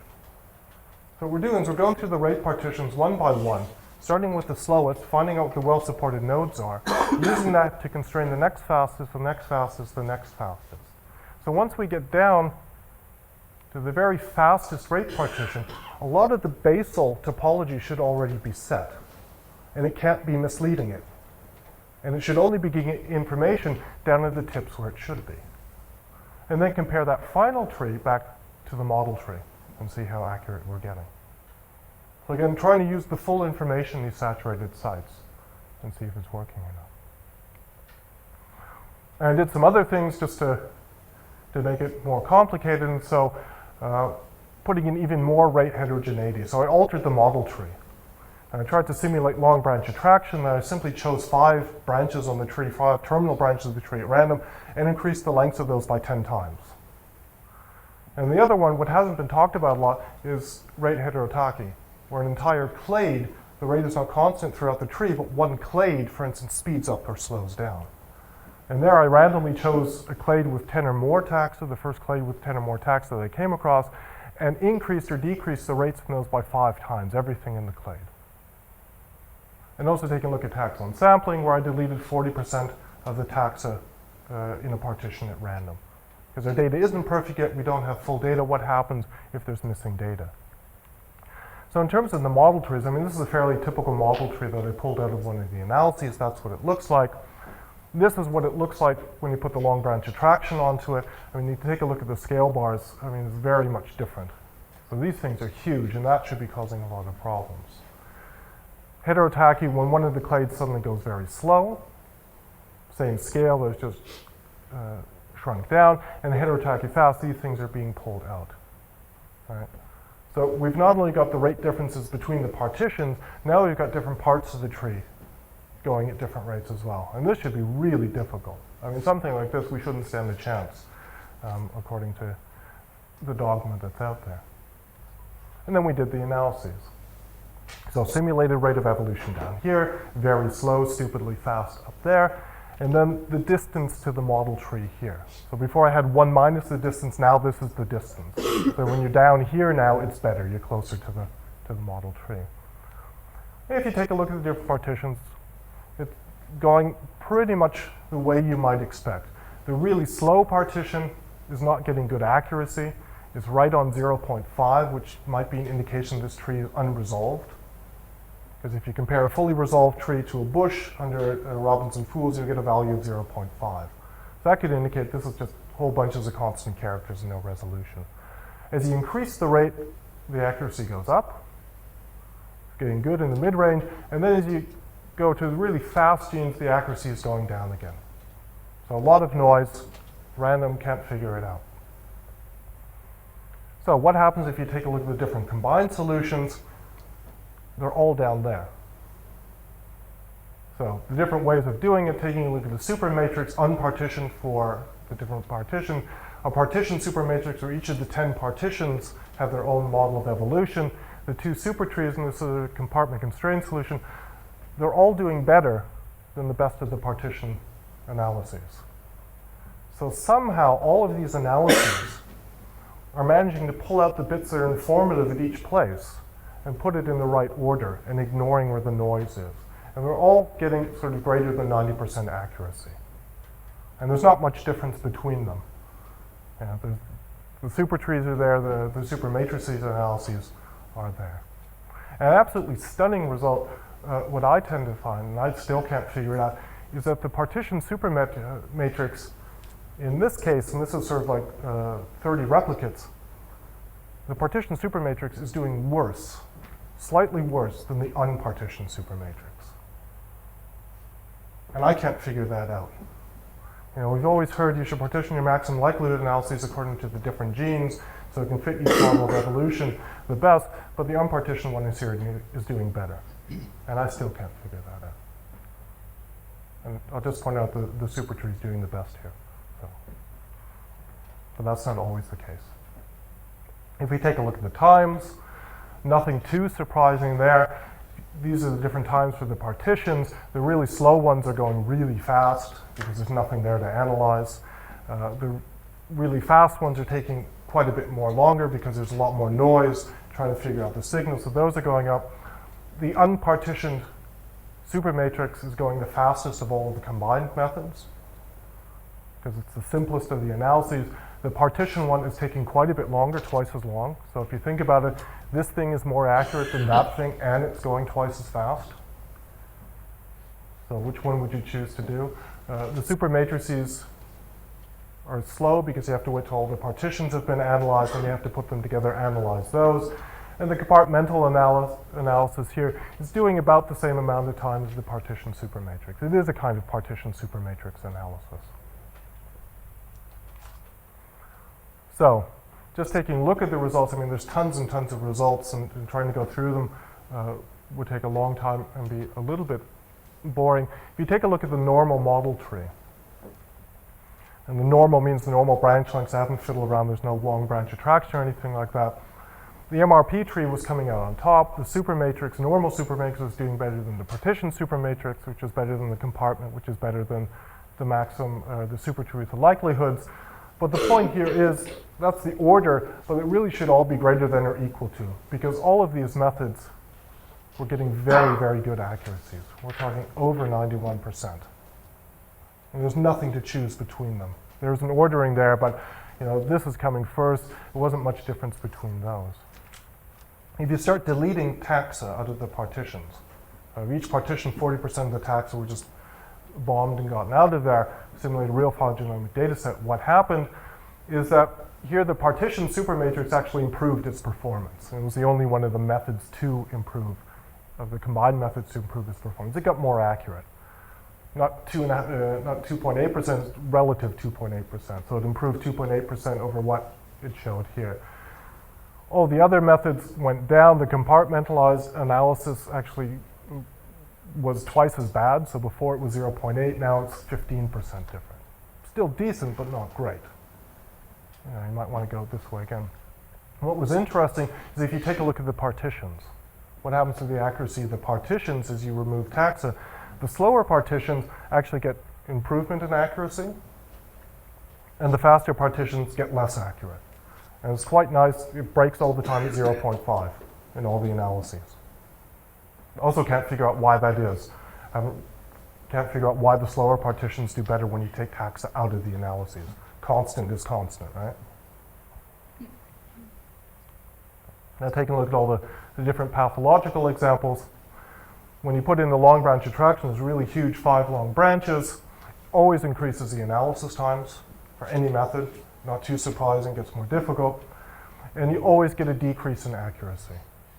So what we're doing is we're going through the rate partitions one by one, starting with the slowest, finding out what the well-supported nodes are, using that to constrain the next fastest, the next fastest, the next fastest. So once we get down to the very fastest rate partition, a lot of the basal topology should already be set, and it can't be misleading it. And it should only be getting information down at the tips where it should be. And then compare that final tree back to the model tree and see how accurate we're getting. So again, trying to use the full information in these saturated sites and see if it's working or not. And I did some other things just to make it more complicated, and so putting in even more rate heterogeneity. So I altered the model tree. And I tried to simulate long branch attraction, and I simply chose 5 branches on the tree, 5 terminal branches of the tree at random, and increased the lengths of those by 10 times. And the other one, what hasn't been talked about a lot, is rate heterotachy, where an entire clade, the rate is not constant throughout the tree, but one clade, for instance, speeds up or slows down. And there I randomly chose a clade with 10 or more taxa, the first clade with 10 or more taxa that I came across, and increased or decreased the rates from those by 5 times, everything in the clade. And also taking a look at taxon sampling, where I deleted 40% of the taxa in a partition at random. Because our data isn't perfect yet, we don't have full data. What happens if there's missing data? So in terms of the model trees, I mean, this is a fairly typical model tree that I pulled out of one of the analyses. That's what it looks like. This is what it looks like when you put the long branch attraction onto it. I mean, you can take a look at the scale bars. I mean, it's very much different. So these things are huge, and that should be causing a lot of problems. Heterotachy, when one of the clades suddenly goes very slow, same scale, there's just shrunk down, and heterotachy fast, these things are being pulled out. Right? So we've not only got the rate differences between the partitions, now we've got different parts of the tree going at different rates as well. And this should be really difficult. I mean, something like this, we shouldn't stand a chance, according to the dogma that's out there. And then we did the analyses. So simulated rate of evolution down here, very slow, stupidly fast up there, and then the distance to the model tree here. So before I had 1 minus the distance, now this is the distance. So when you're down here now, it's better. You're closer to the model tree. If you take a look at the different partitions, it's going pretty much the way you might expect. The really slow partition is not getting good accuracy. It's right on 0.5, which might be an indication this tree is unresolved. Because if you compare a fully resolved tree to a bush under Robinson Fools, you'll get a value of 0.5. So that could indicate this is just whole bunches of constant characters and no resolution. As you increase the rate, the accuracy goes up. It's getting good in the mid-range. And then as you go to the really fast genes, the accuracy is going down again. So a lot of noise, random, can't figure it out. So what happens if you take a look at the different combined solutions? They're all down there. So the different ways of doing it, taking a look at the supermatrix, unpartitioned for the different partition, a partition supermatrix where each of the 10 partitions have their own model of evolution. The 2 supertrees, and this is a compartment constrained solution, they're all doing better than the best of the partition analyses. So somehow all of these analyses are managing to pull out the bits that are informative at each place and put it in the right order and ignoring where the noise is. And they're all getting sort of greater than 90% accuracy. And there's not much difference between them. Yeah, the super trees are there, the super matrices analyses are there. And an absolutely stunning result, what I tend to find, and I still can't figure it out, is that the partition supermatrix, in this case, and this is sort of like 30 replicates, the partition supermatrix is doing worse, slightly worse than the unpartitioned supermatrix. And I can't figure that out. You know, we've always heard you should partition your maximum likelihood analyses according to the different genes, so it can fit each model of evolution the best, but the unpartitioned one is here is doing better. And I still can't figure that out. And I'll just point out the supertree is doing the best here. So. But that's not always the case. If we take a look at the times, nothing too surprising there. These are the different times for the partitions. The really slow ones are going really fast because there's nothing there to analyze. The really fast ones are taking quite a bit more longer because there's a lot more noise trying to figure out the signal. So those are going up. The unpartitioned supermatrix is going the fastest of all of the combined methods because it's the simplest of the analyses. The partition one is taking quite a bit longer, twice as long. So if you think about it, this thing is more accurate than that thing, and it's going twice as fast. So which one would you choose to do? The supermatrices are slow because you have to wait till all the partitions have been analyzed, and you have to put them together, analyze those. And the compartmental analysis here is doing about the same amount of time as the partition supermatrix. It is a kind of partition supermatrix analysis. So, just taking a look at the results, I mean, there's tons and tons of results, and trying to go through them would take a long time and be a little bit boring. If you take a look at the normal model tree, and the normal means the normal branch lengths, I haven't fiddled around, there's no long branch attraction or anything like that. The MRP tree was coming out on top. The supermatrix, normal supermatrix, was doing better than the partition supermatrix, which is better than the compartment, which is better than the maximum, the supertree with the likelihoods. But the point here is, that's the order, but it really should all be greater than or equal to, because all of these methods were getting very, very good accuracies. We're talking over 91%. And there's nothing to choose between them. There's an ordering there, but you know, this is coming first. There wasn't much difference between those. If you start deleting taxa out of the partitions, each partition, 40% of the taxa were just bombed and gotten out of there, simulate a real phylogenomic data set, what happened is that here the partition supermatrix actually improved its performance. It was the only one of the methods to improve, of the combined methods to improve its performance. It got more accurate. Not 2.8%, relative 2.8%. So it improved 2.8% over what it showed here. All the other methods went down. The compartmentalized analysis actually was twice as bad. So before it was 0.8, now it's 15% different. Still decent, but not great. You know, you might want to go this way again. What was interesting is if you take a look at the partitions, what happens to the accuracy of the partitions as you remove taxa? The slower partitions actually get improvement in accuracy, and the faster partitions get less accurate. And it's quite nice. It breaks all the time at 0.5 in all the analyses. Also can't figure out why that is. Can't figure out why the slower partitions do better when you take taxa out of the analyses. Constant is constant, right? Now taking a look at all the different pathological examples, when you put in the long branch attraction, there's really huge 5 long branches, always increases the analysis times for any method, not too surprising, gets more difficult, and you always get a decrease in accuracy.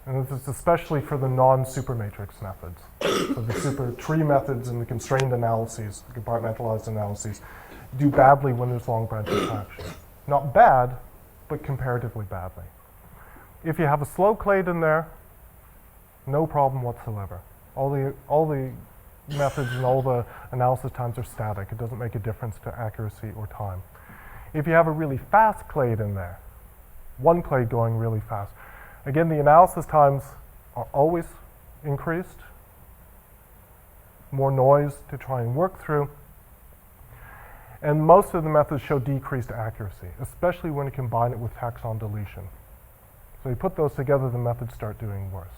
And this is especially for the non-supermatrix methods. So the super tree methods and the constrained analyses, the compartmentalized analyses, do badly when there's long branch attraction. Not bad, but comparatively badly. If you have a slow clade in there, no problem whatsoever. All the methods and all the analysis times are static. It doesn't make a difference to accuracy or time. If you have a really fast clade in there, one clade going really fast, again, the analysis times are always increased, more noise to try and work through, and most of the methods show decreased accuracy, especially when you combine it with taxon deletion. So you put those together, the methods start doing worse.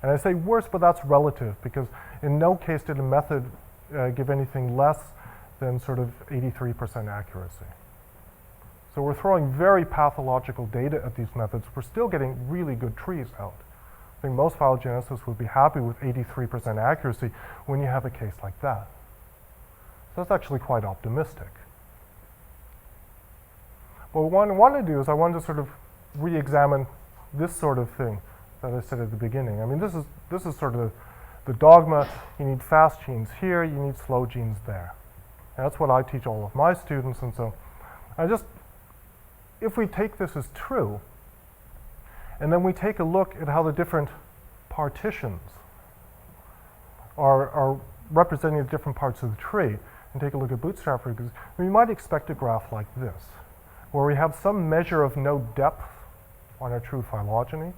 And I say worse, but that's relative, because in no case did a method give anything less than sort of 83% accuracy. So we're throwing very pathological data at these methods. We're still getting really good trees out. I think most phylogeneticists would be happy with 83% accuracy when you have a case like that. So that's actually quite optimistic. But what I want to do is I want to sort of re-examine this sort of thing that I said at the beginning. I mean, this is sort of the dogma. You need fast genes here, you need slow genes there. And that's what I teach all of my students, and so if we take this as true, and then we take a look at how the different partitions are representing the different parts of the tree, and take a look at bootstrap, for example, we might expect a graph like this, where we have some measure of node depth on our true phylogeny.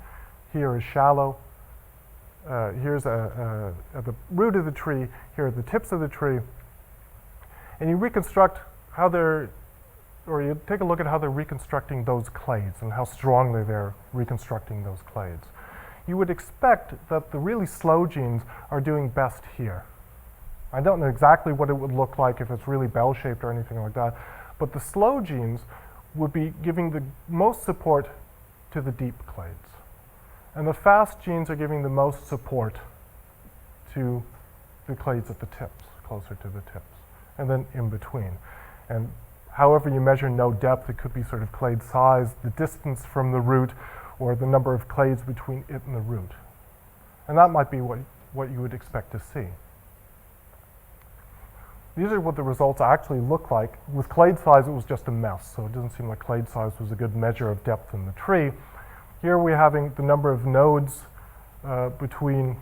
Here is shallow. Here's at the root of the tree. Here are the tips of the tree. And you reconstruct how they're, or you take a look at how they're reconstructing those clades and how strongly they're reconstructing those clades. You would expect that the really slow genes are doing best here. I don't know exactly what it would look like if it's really bell-shaped or anything like that, but the slow genes would be giving the most support to the deep clades. And the fast genes are giving the most support to the clades at the tips, closer to the tips, and then in between. And however you measure node depth, it could be sort of clade size, the distance from the root, or the number of clades between it and the root. And that might be what you would expect to see. These are what the results actually look like. With clade size, it was just a mess, so it doesn't seem like clade size was a good measure of depth in the tree. Here we're having the number of nodes between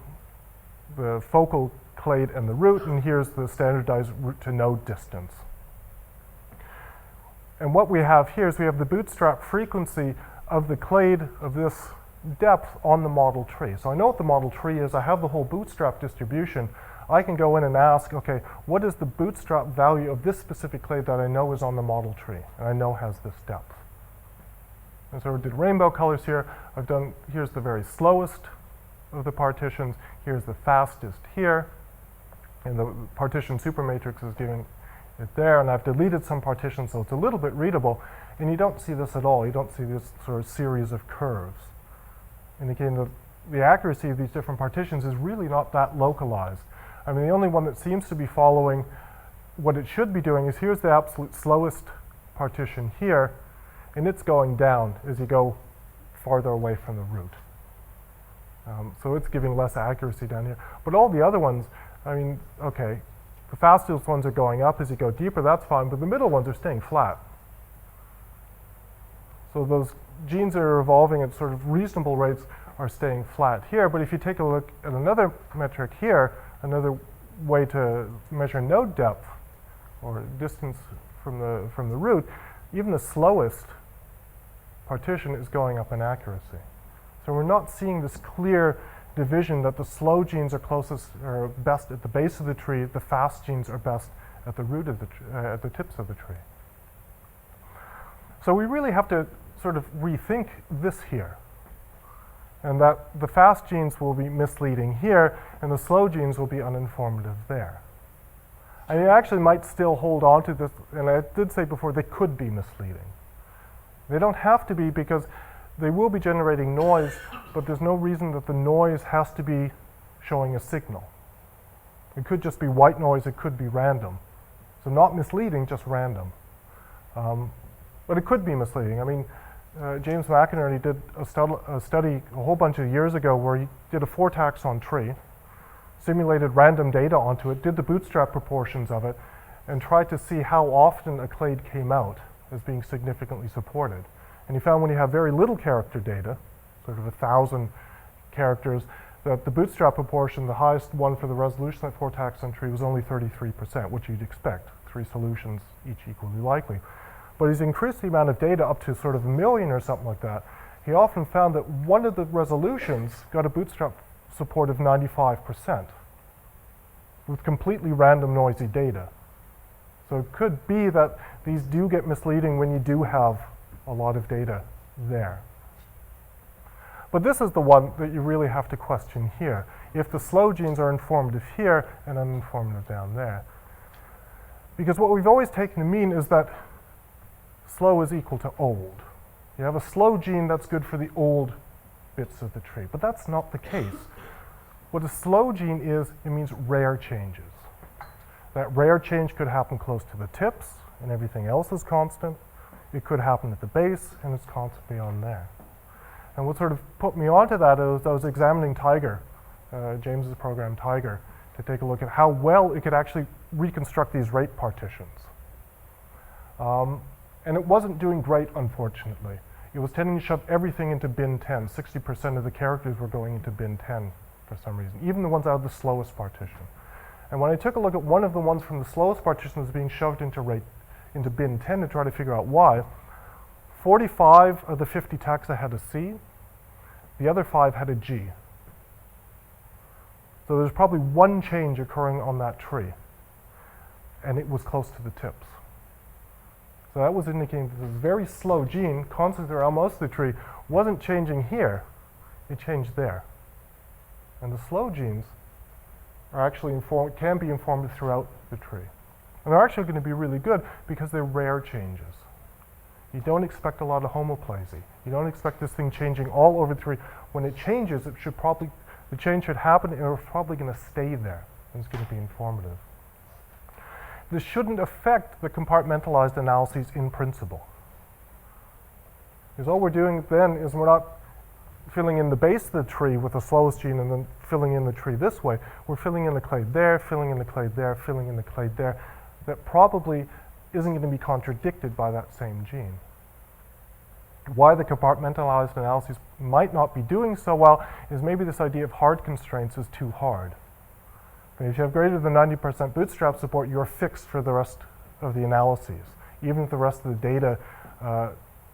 the focal clade and the root, and here's the standardized root to node distance. And what we have here is we have the bootstrap frequency of the clade of this depth on the model tree. So I know what the model tree is. I have the whole bootstrap distribution. I can go in and ask, okay, what is the bootstrap value of this specific clade that I know is on the model tree and I know has this depth? And so we did rainbow colors here. Here's the very slowest of the partitions. Here's the fastest here. And the partition supermatrix is giving it there. And I've deleted some partitions so it's a little bit readable. And you don't see this at all. You don't see this sort of series of curves, indicating that the accuracy of these different partitions is really not that localized. I mean, the only one that seems to be following what it should be doing is here's the absolute slowest partition here, and it's going down as you go farther away from the root. So it's giving less accuracy down here. But all the other ones, I mean, okay, the fastest ones are going up as you go deeper, that's fine, but the middle ones are staying flat. So those genes that are evolving at sort of reasonable rates are staying flat here. But if you take a look at another metric here, another way to measure node depth or distance from the root, even the slowest partition is going up in accuracy. So we're not seeing this clear division that the slow genes are closest or best at the base of the tree, the fast genes are best at the root of the at the tips of the tree. So we really have to sort of rethink this here, and that the fast genes will be misleading here, and the slow genes will be uninformative there. And you actually might still hold on to this, and I did say before, they could be misleading. They don't have to be because they will be generating noise, but there's no reason that the noise has to be showing a signal. It could just be white noise, it could be random. So not misleading, just random. But it could be misleading. I mean, James McInerney did a study a whole bunch of years ago where he did a 4-taxon tree, simulated random data onto it, did the bootstrap proportions of it, and tried to see how often a clade came out as being significantly supported. And he found when you have very little character data, sort of 1,000 characters, that the bootstrap proportion, the highest one for the resolution of that 4-taxon tree was only 33%, which you'd expect, 3 solutions, each equally likely. But he's increased the amount of data up to sort of 1 million or something like that. He often found that one of the resolutions got a bootstrap support of 95% with completely random noisy data. So it could be that these do get misleading when you do have a lot of data there. But this is the one that you really have to question here. If the slow genes are informative here and uninformative down there. Because what we've always taken to mean is that slow is equal to old. You have a slow gene that's good for the old bits of the tree, but that's not the case. What a slow gene is, it means rare changes. That rare change could happen close to the tips and everything else is constant. It could happen at the base and it's constant beyond there. And what sort of put me onto that is I was examining Tiger, James's program Tiger, to take a look at how well it could actually reconstruct these rate partitions. And it wasn't doing great, unfortunately. It was tending to shove everything into bin 10. 60% of the characters were going into bin 10 for some reason, even the ones out of the slowest partition. And when I took a look at one of the ones from the slowest partition that was being shoved into bin 10 to try to figure out why, 45 of the 50 taxa had a C, the other 5 had a G. So there's probably one change occurring on that tree, and it was close to the tips. So that was indicating that this very slow gene, constant throughout most of the tree, wasn't changing here, it changed there. And the slow genes are actually can be informed throughout the tree. And they're actually going to be really good because they're rare changes. You don't expect a lot of homoplasy. You don't expect this thing changing all over the tree. When it changes, the change should happen, and it's probably going to stay there, and it's going to be informative. This shouldn't affect the compartmentalized analyses in principle. Because all we're doing then is we're not filling in the base of the tree with the slowest gene and then filling in the tree this way. We're filling in the clade there, filling in the clade there, filling in the clade there. That probably isn't going to be contradicted by that same gene. Why the compartmentalized analyses might not be doing so well is maybe this idea of hard constraints is too hard. But if you have greater than 90% bootstrap support, you're fixed for the rest of the analyses, even if the rest of the data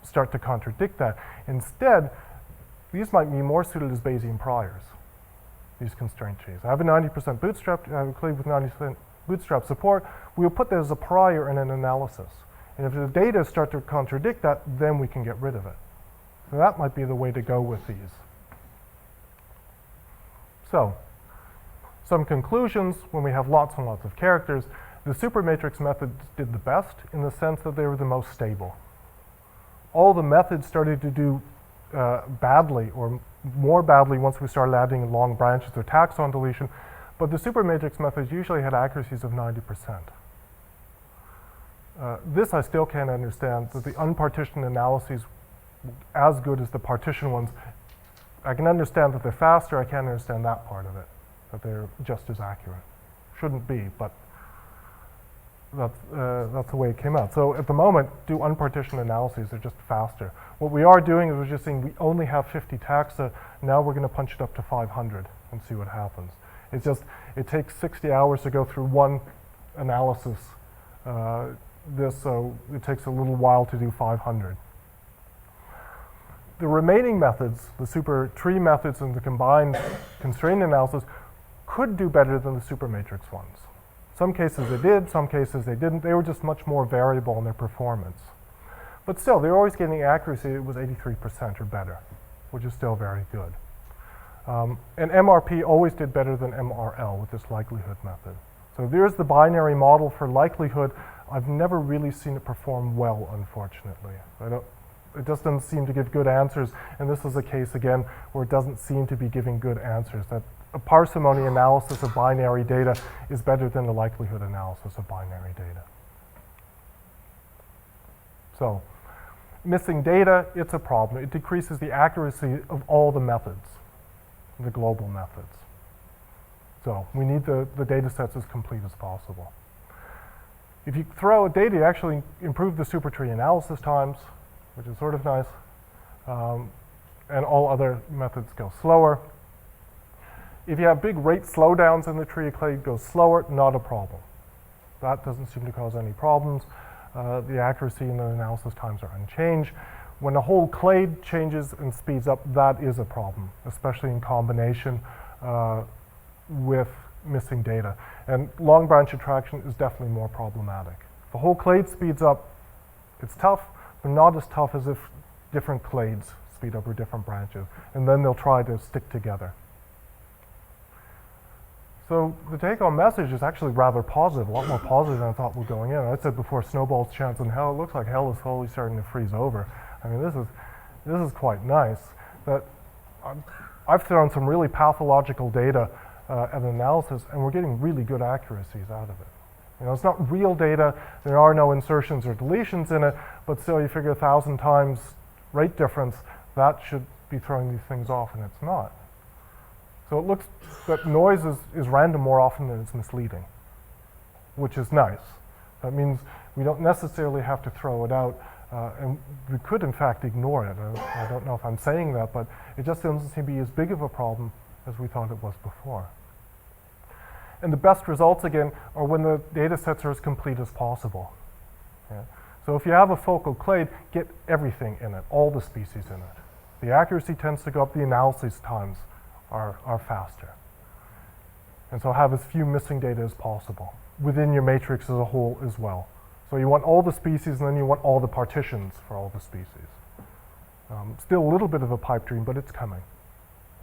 start to contradict that. Instead, these might be more suited as Bayesian priors, these constraint trees. I have a 90% bootstrap, I have a clade with 90% bootstrap support. We'll put that as a prior in an analysis. And if the data start to contradict that, then we can get rid of it. So that might be the way to go with these. So, some conclusions when we have lots and lots of characters. The supermatrix methods did the best in the sense that they were the most stable. All the methods started to do badly or more badly once we started adding long branches or taxon deletion, but the supermatrix methods usually had accuracies of 90%. This I still can't understand, that the unpartitioned analyses as good as the partition ones. I can understand that they're faster, I can't understand that part of it, that they're just as accurate. Shouldn't be, but that's the way it came out. So at the moment, do unpartitioned analyses, they're just faster. What we are doing is we're just saying we only have 50 taxa, now we're going to punch it up to 500 and see what happens. It's just, it takes 60 hours to go through one analysis, so it takes a little while to do 500. The remaining methods, the super tree methods and the combined constraint analysis, could do better than the supermatrix ones. Some cases they did, some cases they didn't. They were just much more variable in their performance. But still, they're always getting accuracy. It was 83% or better, which is still very good. And MRP always did better than MRL with this likelihood method. So there's the binary model for likelihood. I've never really seen it perform well, unfortunately. It just doesn't seem to give good answers, and this is a case, again, where it doesn't seem to be giving good answers. That a parsimony analysis of binary data is better than the likelihood analysis of binary data. So, missing data, it's a problem. It decreases the accuracy of all the methods, the global methods. So, we need the data sets as complete as possible. If you throw out data, you actually improve the supertree analysis times, which is sort of nice, and all other methods go slower. If you have big rate slowdowns in the tree, a clade goes slower, not a problem. That doesn't seem to cause any problems. The accuracy and the analysis times are unchanged. When a whole clade changes and speeds up, that is a problem, especially in combination with missing data. And long branch attraction is definitely more problematic. If the whole clade speeds up, it's tough, but not as tough as if different clades speed up or different branches. And then they'll try to stick together. So the take-home message is actually rather positive, a lot more positive than I thought we're going in. I said before, snowball's chance in hell. It looks like hell is slowly starting to freeze over. I mean, this is quite nice. That I've thrown some really pathological data at analysis, and we're getting really good accuracies out of it. You know, it's not real data. There are no insertions or deletions in it, but still, you figure 1,000 times rate difference. That should be throwing these things off, and it's not. So it looks that noise is random more often than it's misleading, which is nice. That means we don't necessarily have to throw it out, and we could in fact ignore it. I don't know if I'm saying that, but it just doesn't seem to be as big of a problem as we thought it was before. And the best results, again, are when the data sets are as complete as possible. Yeah. So if you have a focal clade, get everything in it, all the species in it. The accuracy tends to go up, the analysis times are faster. And so have as few missing data as possible within your matrix as a whole as well. So you want all the species, and then you want all the partitions for all the species. Still a little bit of a pipe dream, but it's coming,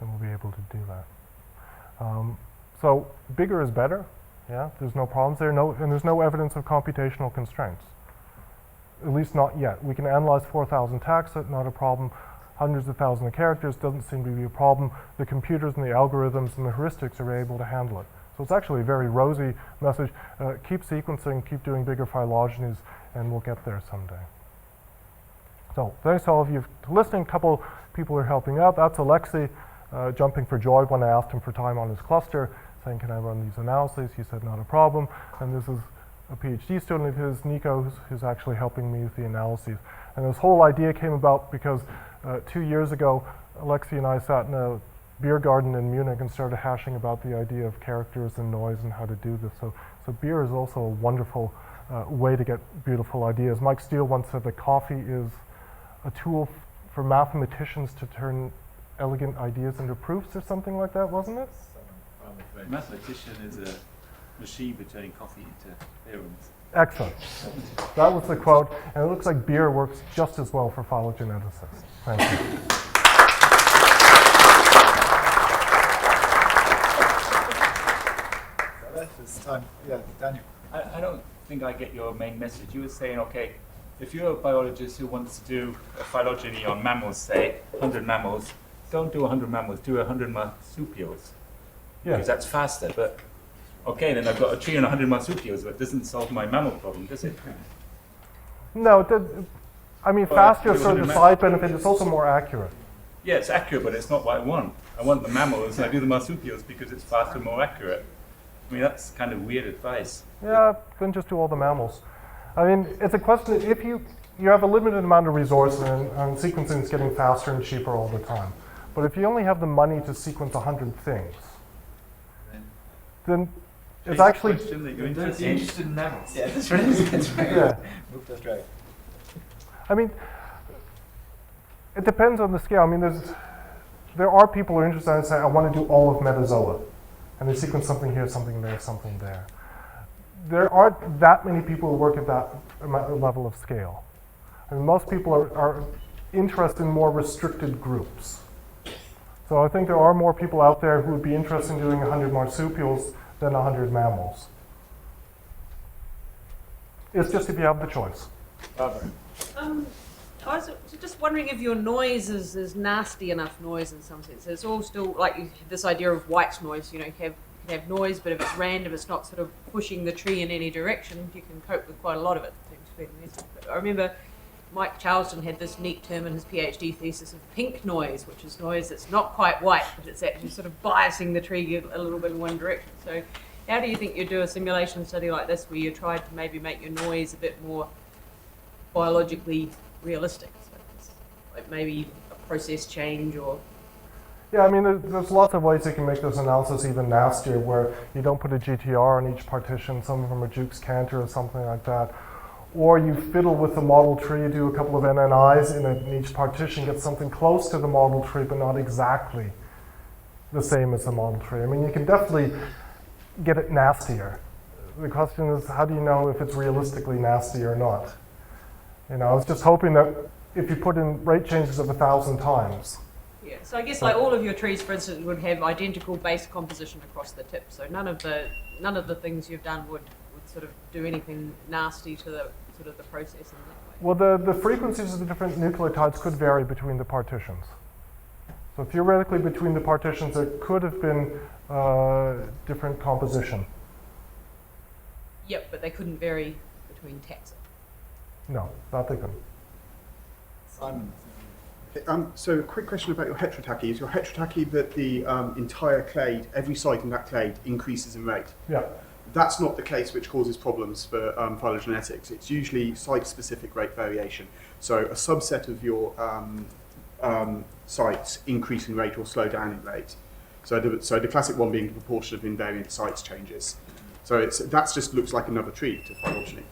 and we'll be able to do that. So bigger is better. Yeah, there's no problems there, and there's no evidence of computational constraints. At least not yet. We can analyze 4,000 taxa, not a problem. Hundreds of thousands of characters doesn't seem to be a problem. The computers and the algorithms and the heuristics are able to handle it. So it's actually a very rosy message. Keep sequencing, keep doing bigger phylogenies, and we'll get there someday. So thanks to all of you for listening. A couple people are helping out. That's Alexei jumping for joy when I asked him for time on his cluster, saying, can I run these analyses? He said, not a problem. And this is a PhD student of his, Nico, who's actually helping me with the analyses. And this whole idea came about because 2 years ago, Alexei and I sat in a beer garden in Munich and started hashing about the idea of characters and noise and how to do this. So beer is also a wonderful way to get beautiful ideas. Mike Steele once said that coffee is a tool for mathematicians to turn elegant ideas into proofs or something like that, wasn't it?
Mathematician is a machine for turning coffee into theorems.
Excellent. That was the quote, and it looks like beer works just as well for phylogeneticists. Thank you.
It's time. Yeah, Daniel.
I don't think I get your main message. You were saying, okay, if you're a biologist who wants to do a phylogeny on mammals, say, 100 mammals, don't do 100 mammals, do 100 marsupials.
Yeah.
Because that's faster, but okay, then I've got a tree on 100 marsupials, but it doesn't solve my mammal problem, does it?
No, I mean,
Well,
faster is sort of the side benefit. It's also more accurate.
Yeah, it's accurate, but it's not what I want. I want the mammals, and I do the marsupials because it's faster and more accurate. I mean, that's kind of weird advice.
Yeah, then just do all the mammals. I mean, it's a question of if you have a limited amount of resources, and sequencing is getting faster and cheaper all the time. But if you only have the money to sequence 100 things, then it's actually...
You're
interested in mammals. Yeah, that's right. That's right.
Yeah.
That's right.
I mean, it depends on the scale. I mean, there are people who are interested in saying, I want to do all of metazoa. And they sequence something here, something there, something there. There aren't that many people who work at that level of scale. I mean, most people are interested in more restricted groups. So I think there are more people out there who would be interested in doing 100 marsupials than 100 mammals. It's just if you have the choice.
I was just wondering if your noise is nasty enough noise in some sense. It's all still like this idea of white noise. You know, you can have noise, but if it's random, it's not sort of pushing the tree in any direction. You can cope with quite a lot of it. But I remember Mike Charleston had this neat term in his PhD thesis of pink noise, which is noise that's not quite white, but it's actually sort of biasing the tree a little bit in one direction. So how do you think you do a simulation study like this where you try to maybe make your noise a bit more biologically realistic? So it's like maybe a process change or...
Yeah, I mean, there's lots of ways you can make this analysis even nastier, where you don't put a GTR on each partition, some of them are Jukes Cantor or something like that. Or you fiddle with the model tree, you do a couple of NNIs in each partition, get something close to the model tree, but not exactly the same as the model tree. I mean, you can definitely get it nastier. The question is, how do you know if it's realistically nasty or not? You know, I was just hoping that if you put in rate changes of 1,000 times.
Yeah, so I guess like all of your trees, for instance, would have identical base composition across the tip. So none of the things you've done would sort of do anything nasty to the sort of the process in that way.
Well, the frequencies of the different nucleotides could vary between the partitions. So theoretically, between the partitions, there could have been different composition.
Yep, but they couldn't vary between taxa.
No, not they couldn't.
Simon.
So a quick question about your heterotachy. Is your heterotachy that the entire clade, every site in that clade increases in rate?
Yeah.
That's not the case which causes problems for phylogenetics. It's usually site-specific rate variation. So a subset of your sites increase in rate or slow down in rate. So the classic one being the proportion of invariant sites changes. So that just looks like another tree to phylogeny.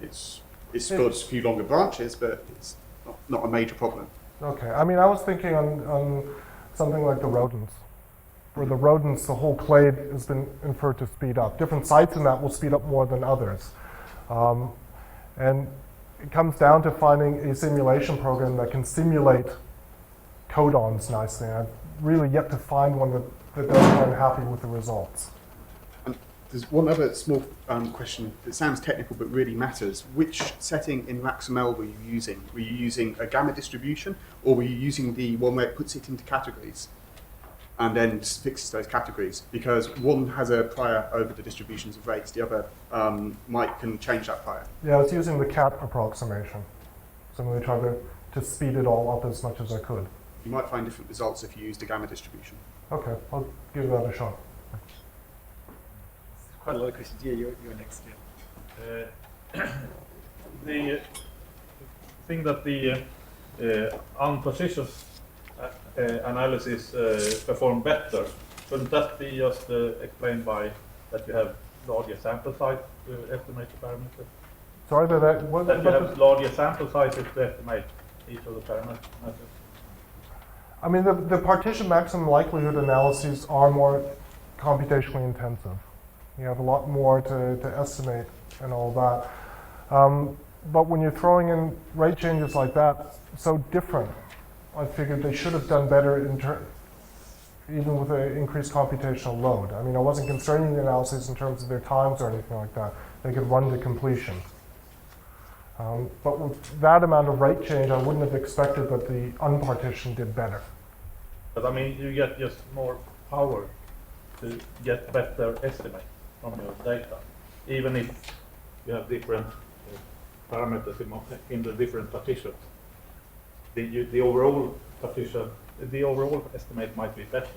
It's got a few longer branches, but it's not a major problem.
Okay, I mean, I was thinking on something like the rodents. For the rodents, the whole clade has been inferred to speed up. Different sites in that will speed up more than others. And it comes down to finding a simulation program that can simulate codons nicely. I've really yet to find one that does I'm happy with the results.
There's one other small question that sounds technical but really matters. Which setting in RAxML were you using? Were you using a gamma distribution, or were you using the one where it puts it into categories and then fixes those categories? Because one has a prior over the distributions of rates, the other can change that prior.
Yeah, I was using the cat approximation. So I'm going to try to speed it all up as much as I could.
You might find different results if you used a gamma distribution.
Okay, I'll give that a shot.
Quite a lot of questions. Yeah, you're next. Yeah.
The thing that the unpositioned analysis perform better, shouldn't that be just explained by that you have larger sample size to estimate the parameters?
Sorry, what
That you have larger sample sizes to estimate each of the parameters?
I mean, the partition maximum likelihood analyses are more computationally intensive. You have a lot more to estimate and all that. But when you're throwing in rate changes like that, so different, I figured they should have done better even with an increased computational load. I mean, I wasn't concerning the analysis in terms of their times or anything like that. They could run to completion. But with that amount of rate change, I wouldn't have expected that the unpartitioned did better.
But I mean, you get just more power to get better estimate from your data, even if you have different parameters in the different partitions. The overall partition, the overall estimate might be better.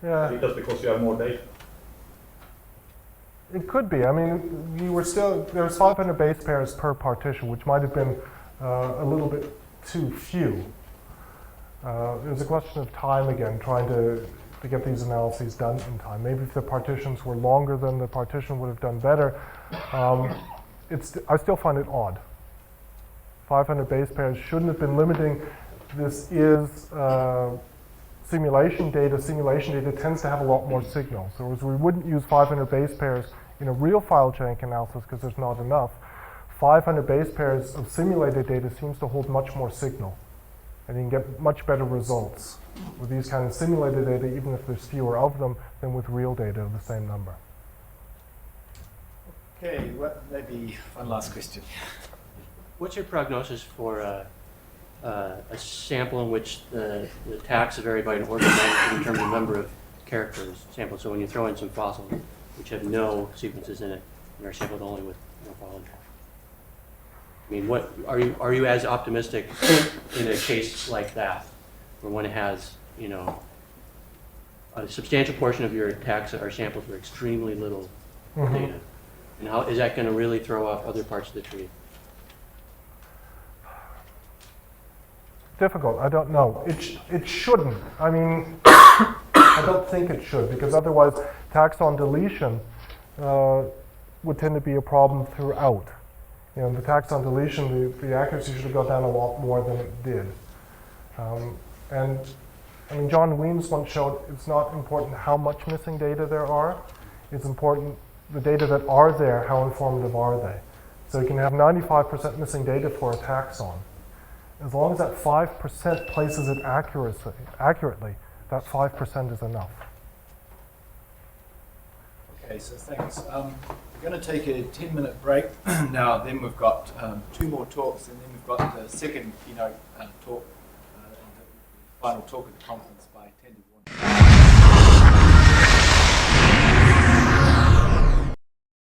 Yeah.
Just because you have more data.
It could be. I mean, there was 500 base pairs per partition, which might have been a little bit too few. It was a question of time again, trying to get these analyses done in time. Maybe if the partitions were longer, then the partition would have done better. I still find it odd. 500 base pairs shouldn't have been limiting. This is simulation data. Simulation data tends to have a lot more signals. So we wouldn't use 500 base pairs in a real phylogenetic analysis because there's not enough. 500 base pairs of simulated data seems to hold much more signal. And you can get much better results with these kind of simulated data, even if there's fewer of them, than with real data of the same number.
Okay, maybe one last question.
What's your prognosis for a sample in which the taxa vary by an order of magnitude in terms of number of characters sampled? So when you throw in some fossils which have no sequences in it and are sampled only with morphology. I mean, what are you as optimistic in a case like that, where one has, you know, a substantial portion of your taxa are sampled for extremely little data, and how is that going to really throw off other parts of the tree?
Difficult. I don't know. It shouldn't. I mean, I don't think it should, because otherwise taxon deletion would tend to be a problem throughout. You know, the taxon deletion, the accuracy should have gone down a lot more than it did. And I mean, John Weems once showed it's not important how much missing data there are. It's important the data that are there, how informative are they. So you can have 95% missing data for a taxon. As long as that 5% places it accurately, that 5% is enough.
Okay, so thanks. We're going to take a 10-minute break now. Then we've got 2 more talks, and then we've got the second keynote talk, and the final talk at the conference by 10 to 1.